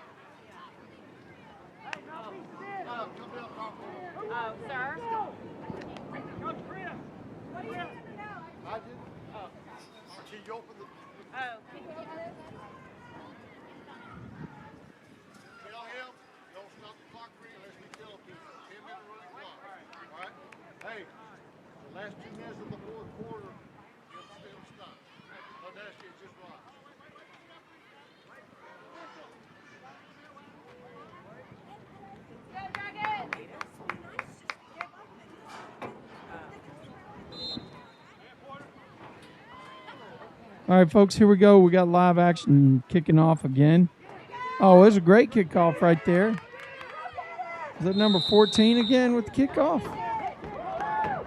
Oh, sir? Coach Chris! What are you doing? I did. Oh. Can you open the... Oh. Tell him, don't stop the clock for you unless we tell him. 10-minute running clock. All right? Hey, the last 2 minutes of the fourth quarter, you'll stop. But that's just right. All right, folks, here we go. We got live action kicking off again. Oh, it was a great kickoff right there. Is that number 14 again with the kickoff?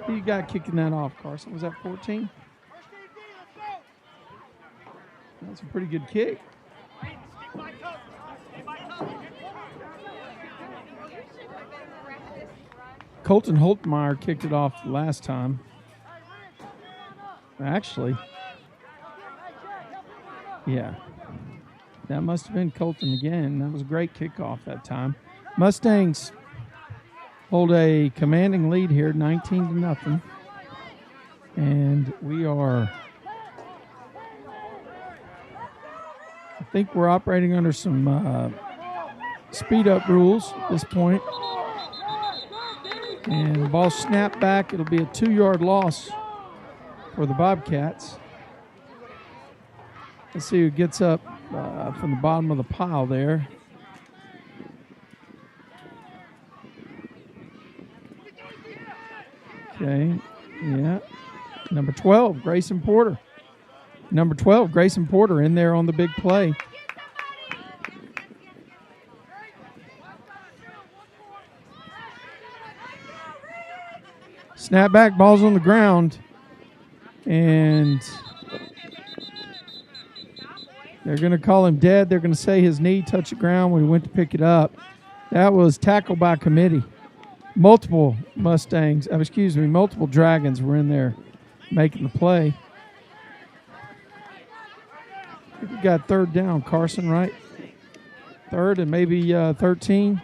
Who you got kicking that off, Carson? Was that 14? That's a pretty good kick. Colton Holtmeyer kicked it off last time. Actually, yeah, that must have been Colton again. That was a great kickoff that time. Mustangs hold a commanding lead here, 19-0. And we are, I think we're operating under some speed-up rules at this point. And the ball snapped back. It'll be a 2-yard loss for the Bobcats. Let's see who gets up from the bottom of the pile there. Okay, yeah. Number 12, Grayson Porter. Number 12, Grayson Porter in there on the big play. Snap back, ball's on the ground. And they're going to call him dead. They're going to say his knee touched the ground when he went to pick it up. That was tackled by committee. Multiple multiple Dragons were in there making the play. think we got third down, Carson, right? Third and maybe 13.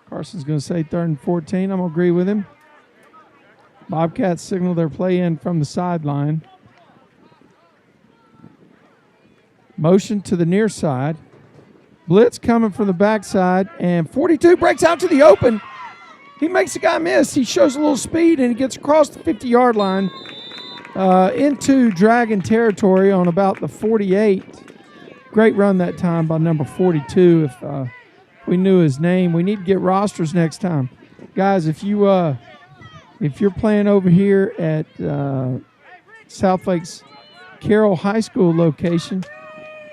Carson's going to say third and 14. I'm going to agree with him. Bobcats signal their play in from the sideline. Motion to the near side. Blitz coming from the backside, and 42 breaks out to the open. He makes the guy miss. He shows a little speed, and he gets across the 50-yard line into Dragon territory on about the 48. Great run that time by number 42. If we knew his name, we need to get rosters next time, guys. If you're playing over here at Southlake's Carroll High School location,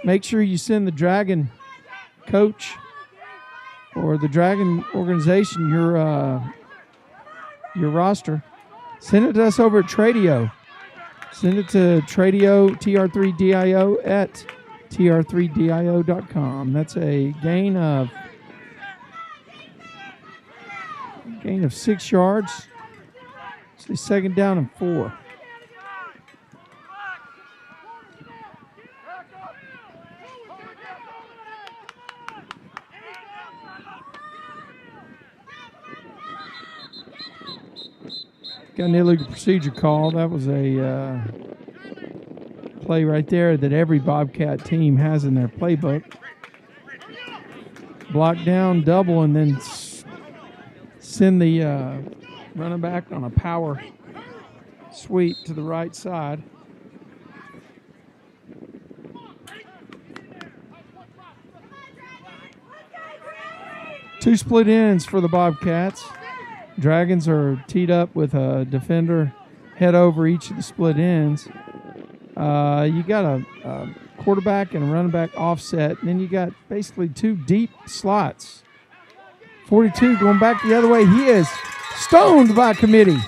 make sure you send the Dragon coach or the Dragon organization your roster. Send it to us over at Tradio. Send it to Tradio, TR3DIO at TR3DIO.com. That's a gain of 6 yards. It's the second down and 4. Got an illegal procedure call. That was a play right there that every Bobcat team has in their playbook. Block down, double, and then send the running back on a power sweep to the right side. Two split ends for the Bobcats. Dragons are teed up with a defender head over each of the split ends. You got a quarterback and a running back offset, and then you got basically two deep slots. 42 going back the other way. He is stoned by committee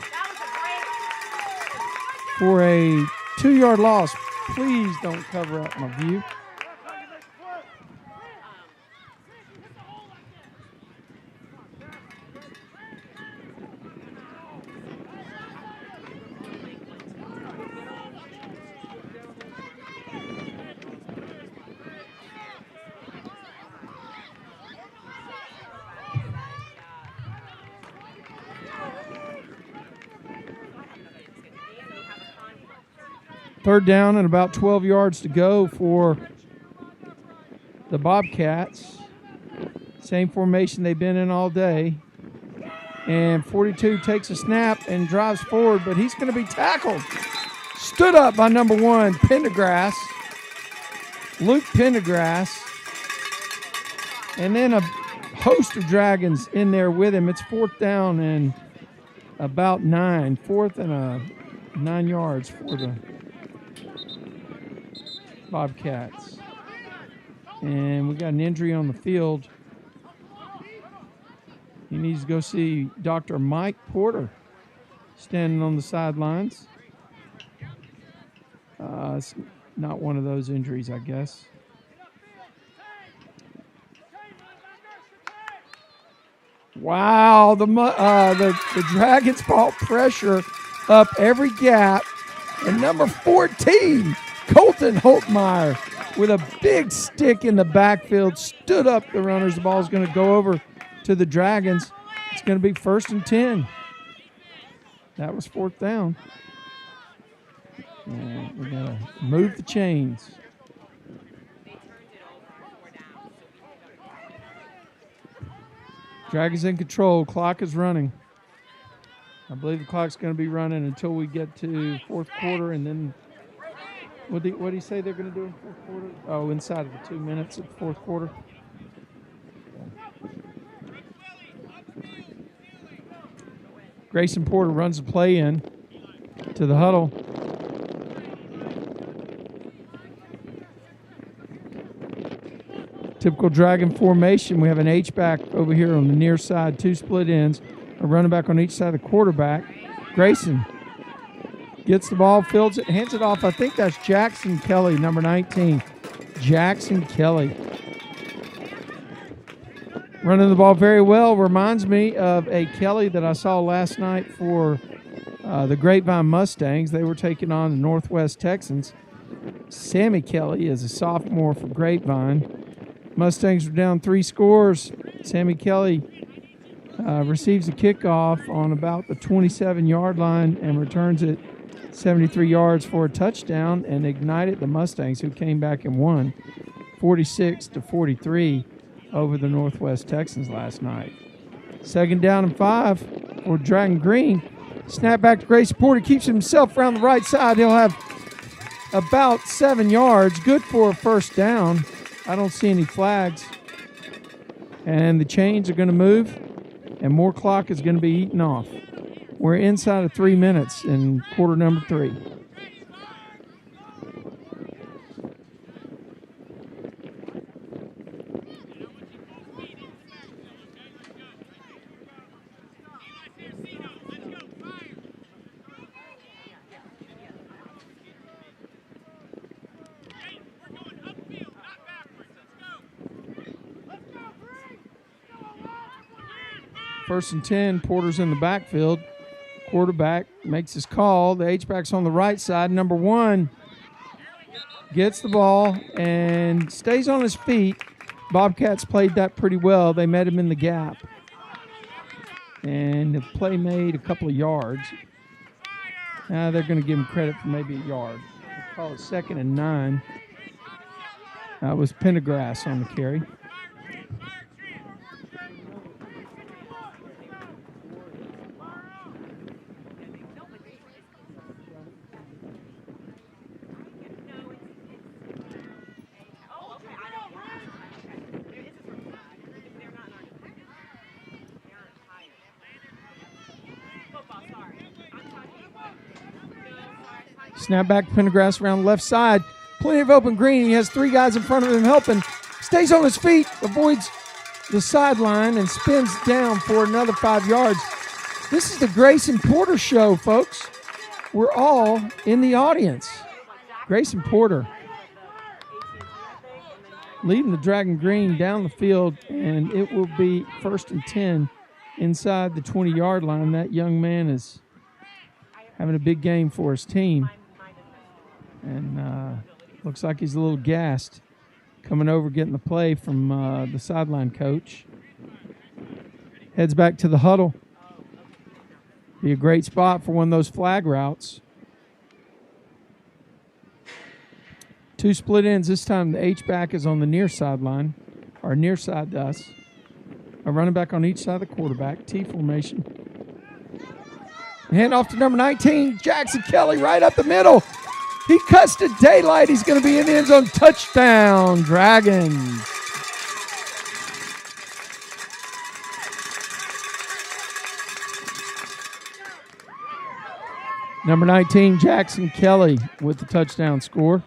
for a 2-yard loss. Please don't cover up my view. Third down and about 12 yards to go for the Bobcats. Same formation they've been in all day. And 42 takes a snap and drives forward, but he's going to be tackled. Stood up by number 1, Pendergrass. Luke Pendergrass. And then a host of Dragons in there with him. It's fourth down and about 9. Fourth and 9 yards for the Bobcats. And we got an injury on the field. He needs to go see Dr. Mike Porter standing on the sidelines. It's not one of those injuries, I guess. Wow, the Dragons brought pressure up every gap. And number 14, Colton Holtmeyer, with a big stick in the backfield, stood up the runners. The ball is going to go over to the Dragons. It's going to be 1st and 10. That was 4th down. And we got to move the chains. Dragons in control. Clock is running. I believe the clock's going to be running until we get to 4th quarter, and then what do you say they're going to do in 4th quarter? Oh, inside of the 2 minutes of the 4th quarter. Grayson Porter runs the play in to the huddle. Typical Dragon formation. We have an H-back over here on the near side, 2 split ends, a running back on each side of the quarterback. Grayson gets the ball, fields it, hands it off. I think that's Jackson Kelly, number 19. Jackson Kelly. Running the ball very well. Reminds me of a Kelly that I saw last night for the Grapevine Mustangs. They were taking on the Northwest Texans. Sammy Kelly is a sophomore for Grapevine. Mustangs were down 3 scores. Sammy Kelly receives a kickoff on about the 27-yard line and returns it 73 yards for a touchdown and ignited the Mustangs, who came back and won 46-43 over the Northwest Texans last night. 2nd down and 5 for Dragon Green. Snap back to Grayson Porter, keeps himself around the right side. He'll have about 7 yards, good for a 1st down. I don't see any flags. And the chains are going to move, and more clock is going to be eaten off. We're inside of 3 minutes in quarter number 3. First and 10, Porter's in the backfield. Quarterback makes his call. The H-back's on the right side. Number 1 gets the ball and stays on his feet. Bobcats played that pretty well. They met him in the gap. And the play made a couple of yards. Now they're going to give him credit for maybe a yard. We'll call it 2nd and 9. That was Pendergrass on the carry. Snap back to Pendergrass around the left side. Plenty of open green. He has 3 guys in front of him helping. Stays on his feet, avoids the sideline, and spins down for another 5 yards. This is the Grayson Porter show, folks. We're all in the audience. Grayson Porter leading the Dragon Green down the field, and it will be 1st and 10 inside the 20-yard line. That young man is having a big game for his team. And looks like he's a little gassed coming over, getting the play from the sideline coach. Heads back to the huddle. Be a great spot for one of those flag routes. 2 split ends. This time the H-back is on the near sideline, or near side to us. A running back on each side of the quarterback. T formation. Hand off to number 19, Jackson Kelly, right up the middle. He cuts to daylight. He's going to be in the end zone. Touchdown, Dragons. Number 19, Jackson Kelly with the touchdown score.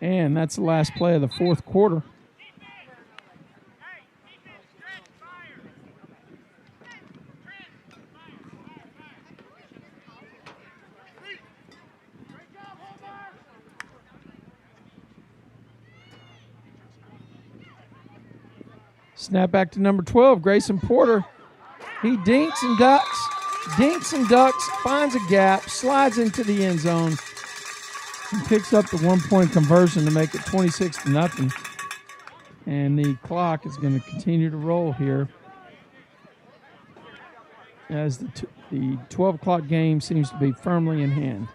And that's the last play of the 4th quarter. Snap back to number 12, Grayson Porter. He dinks and ducks, finds a gap, slides into the end zone, and picks up the 1-point conversion to make it 26-0. And the clock is going to continue to roll here as the 12 o'clock game seems to be firmly in hand.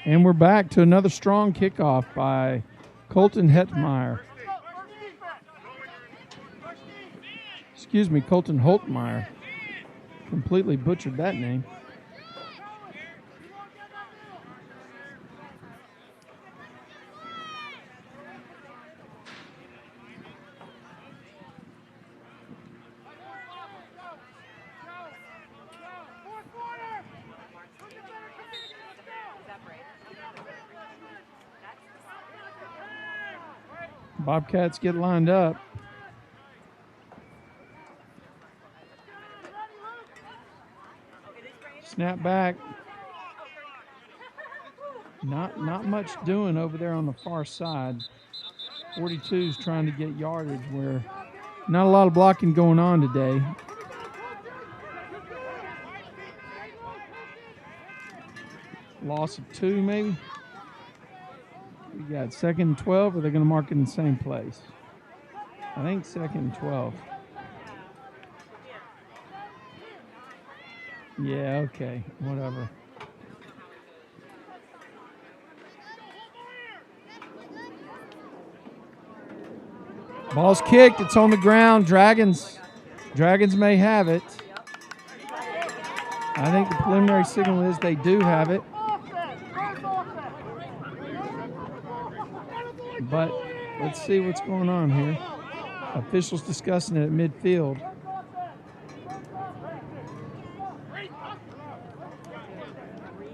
And we're back to another strong kickoff by Colton Hetmeyer. Excuse me, Colton Holtmeyer. Completely butchered that name. Bobcats get lined up. Snap back. Not much doing over there on the far side. 42's trying to get yardage where not a lot of blocking going on today. Loss of 2 maybe. We got 2nd and 12, or they're going to mark it in the same place? I think 2nd and 12. Yeah, okay, whatever. Ball's kicked. It's on the ground. Dragons may have it. I think the preliminary signal is they do have it. But let's see what's going on here. Officials discussing it at midfield.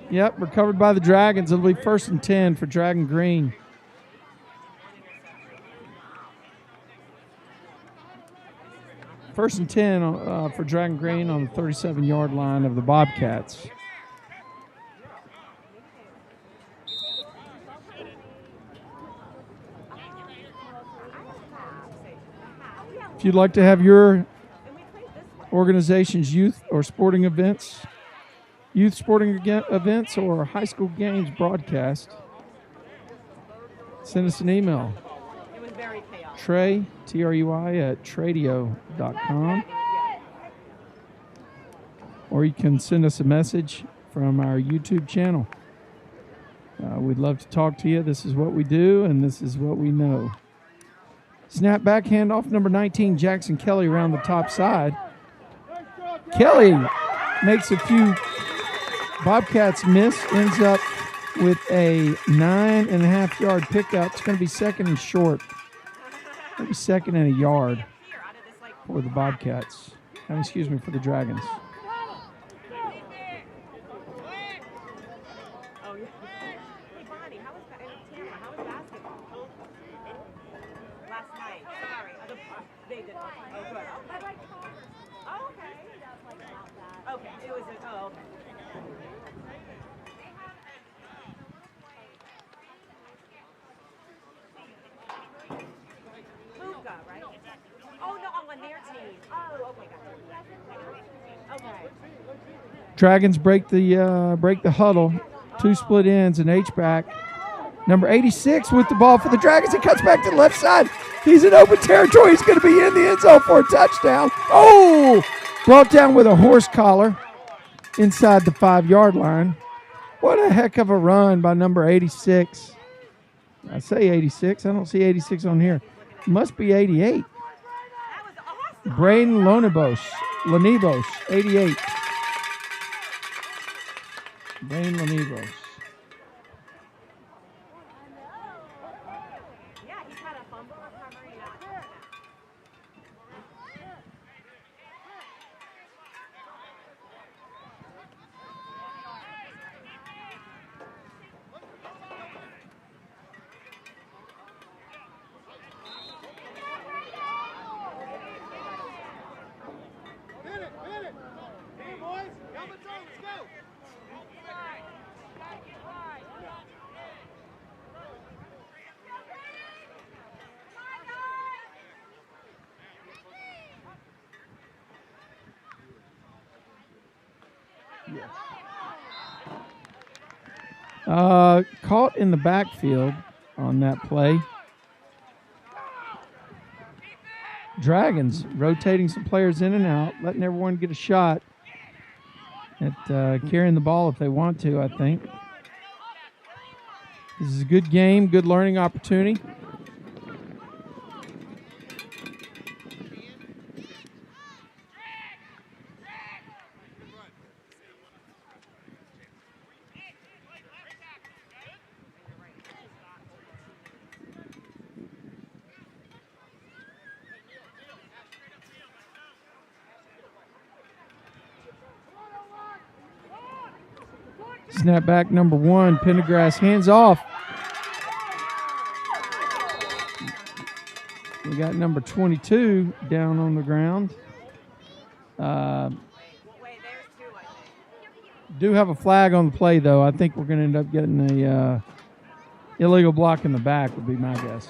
Yep, recovered by the Dragons. It'll be 1st and 10 for Dragon Green. First and 10 for Dragon Green on the 37-yard line of the Bobcats. If you'd like to have your organization's youth or sporting events, youth sporting events or high school games broadcast, send us an email. It was very chaotic. Trey, Trui, at tradio.com. Or you can send us a message from our YouTube channel. We'd love to talk to you. This is what we do, and this is what we know. Snap back handoff, number 19, Jackson Kelly around the top side. Kelly makes a few Bobcats miss, ends up with a 9.5-yard pickup. It's going to be 2nd and short. Maybe 2nd and a yard for the Bobcats. Excuse me, for the Dragons. Dragons break the huddle. 2 split ends and H-back. Number 86 with the ball for the Dragons. He cuts back to the left side. He's in open territory. He's going to be in the end zone for a touchdown. Oh! Brought down with a horse collar inside the 5-yard line. What a heck of a run by number 86. I say 86. I don't see 86 on here. It must be 88. Braden Lanibos, 88. Braden Lanibos. Caught in the backfield on that play. Dragons rotating some players in and out, letting everyone get a shot at carrying the ball if they want to, I think. This is a good game, good learning opportunity. Snap back number 1, Pendergrass hands off. We got number 22 down on the ground. Do have a flag on the play, though. I think we're going to end up getting a illegal block in the back would be my guess.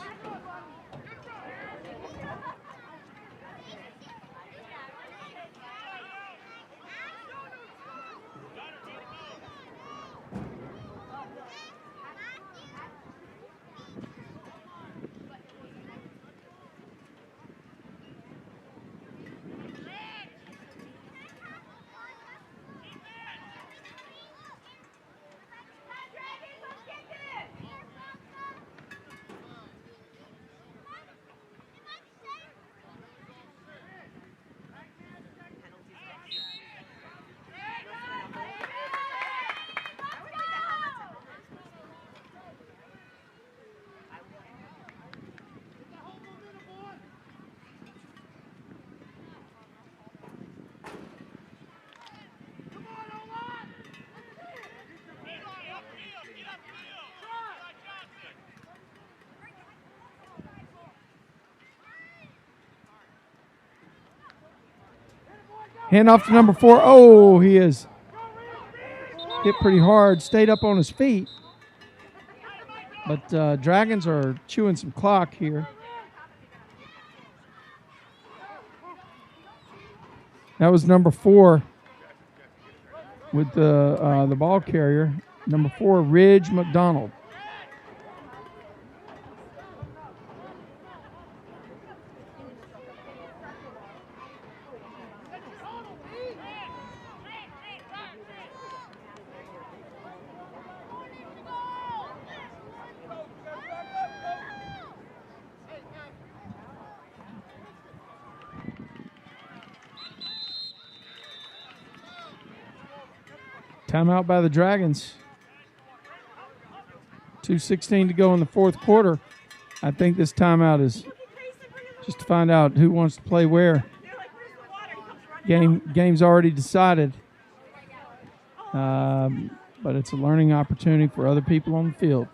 Hand off to number 4. Oh, he is hit pretty hard. Stayed up on his feet. But Dragons are chewing some clock here. That was number 4 with the ball carrier. Number 4, Ridge McDonald. Timeout by the Dragons. 2:16 to go in the fourth quarter. I think this timeout is just to find out who wants to play where. Game's already decided. But it's a learning opportunity for other people on the field.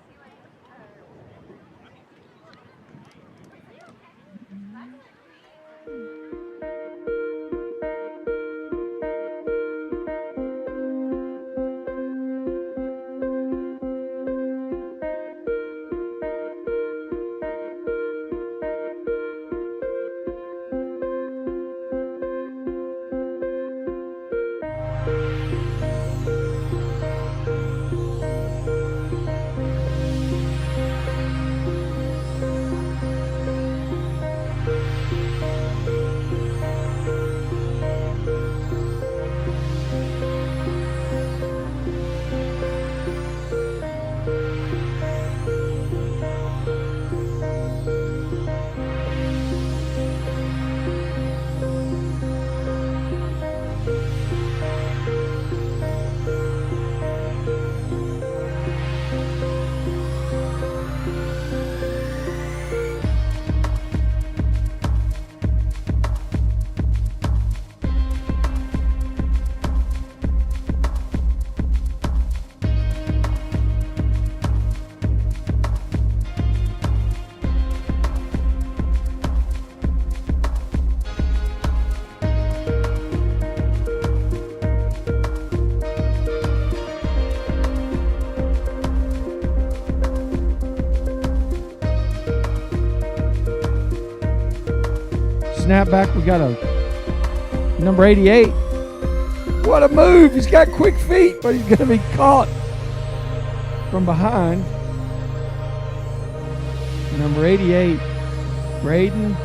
Snap back, we got a number 88. What a move. He's got quick feet, but he's going to be caught from behind. Number 88, Braden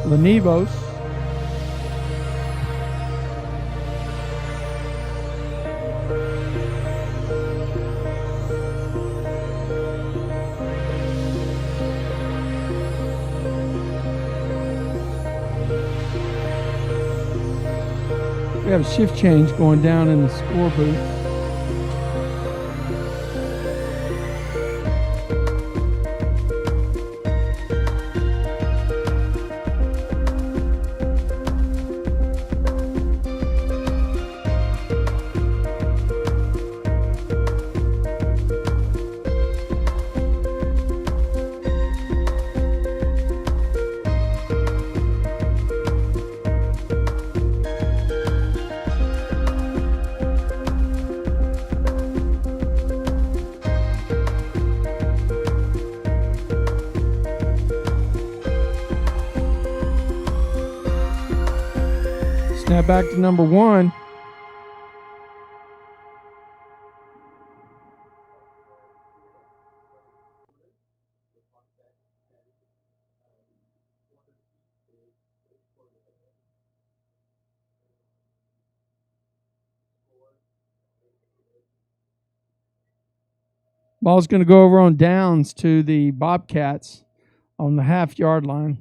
Lenivos. We have a shift change going down in the score booth. Snap back to number 1. Ball's going to go over on downs to the Bobcats on the half-yard line.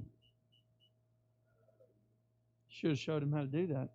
Should have showed him how to do that.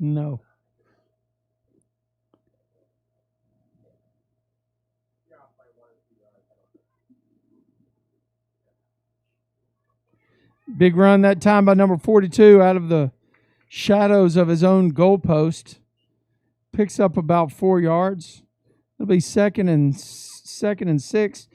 No. Big run that time by number 42 out of the shadows of his own goalpost. Picks up about 4 yards. It'll be second and 6.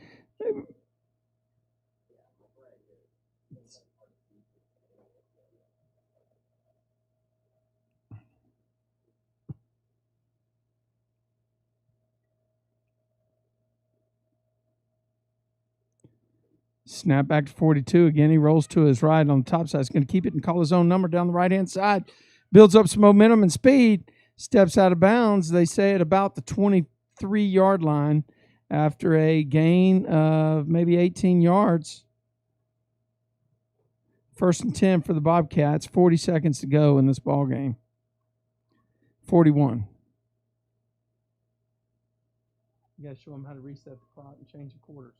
Snap back to 42 again. He rolls to his right on the top side. He's going to keep it and call his own number down the right-hand side. Builds up some momentum and speed. Steps out of bounds, they say, at about the 23-yard line after a gain of maybe 18 yards. 1st and 10 for the Bobcats. 40 seconds to go in this ball game. 41. You got to show them how to reset the clock and change the quarters.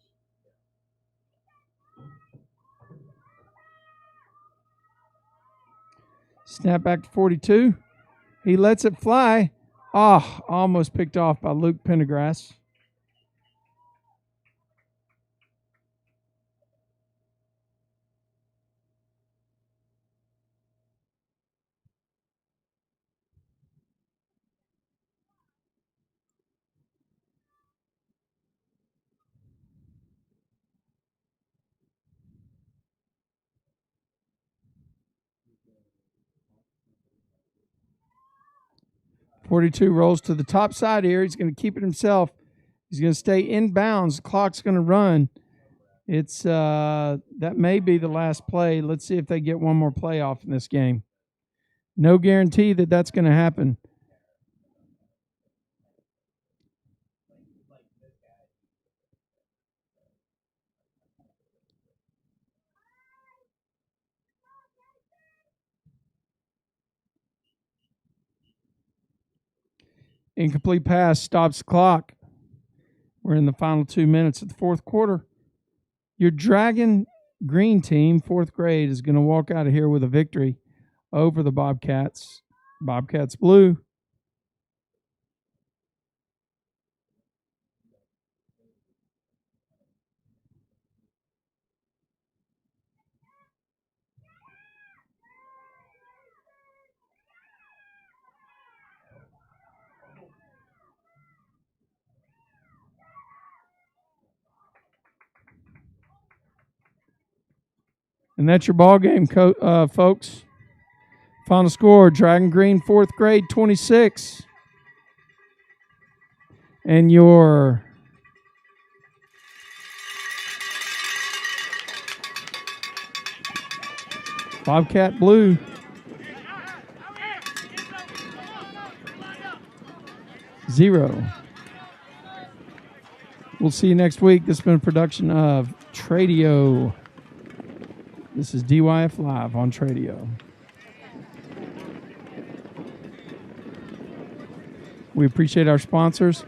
Snap back to 42. He lets it fly. Almost picked off by Luke Pendergrass. .42 rolls to the top side here. He's going to keep it himself. He's going to stay in bounds. The clock's going to run. It's that may be the last play. Let's see if they get one more play off in this game. No guarantee that that's going to happen. Incomplete pass stops the clock. We're in the final 2 minutes of the fourth quarter. You're dragging green team, 4th grade, is going to walk out of here with a victory over the Bobcats. Bobcats blue. And that's your ball game, folks. Final score, Dragon Green, 4th grade, 26. And your Bobcat Blue, 0. We'll see you next week. This has been a production of Tradio. This is DYF Live on Tradio. We appreciate our sponsors,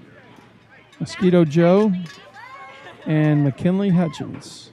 Mosquito Joe and McKinley Hutchins.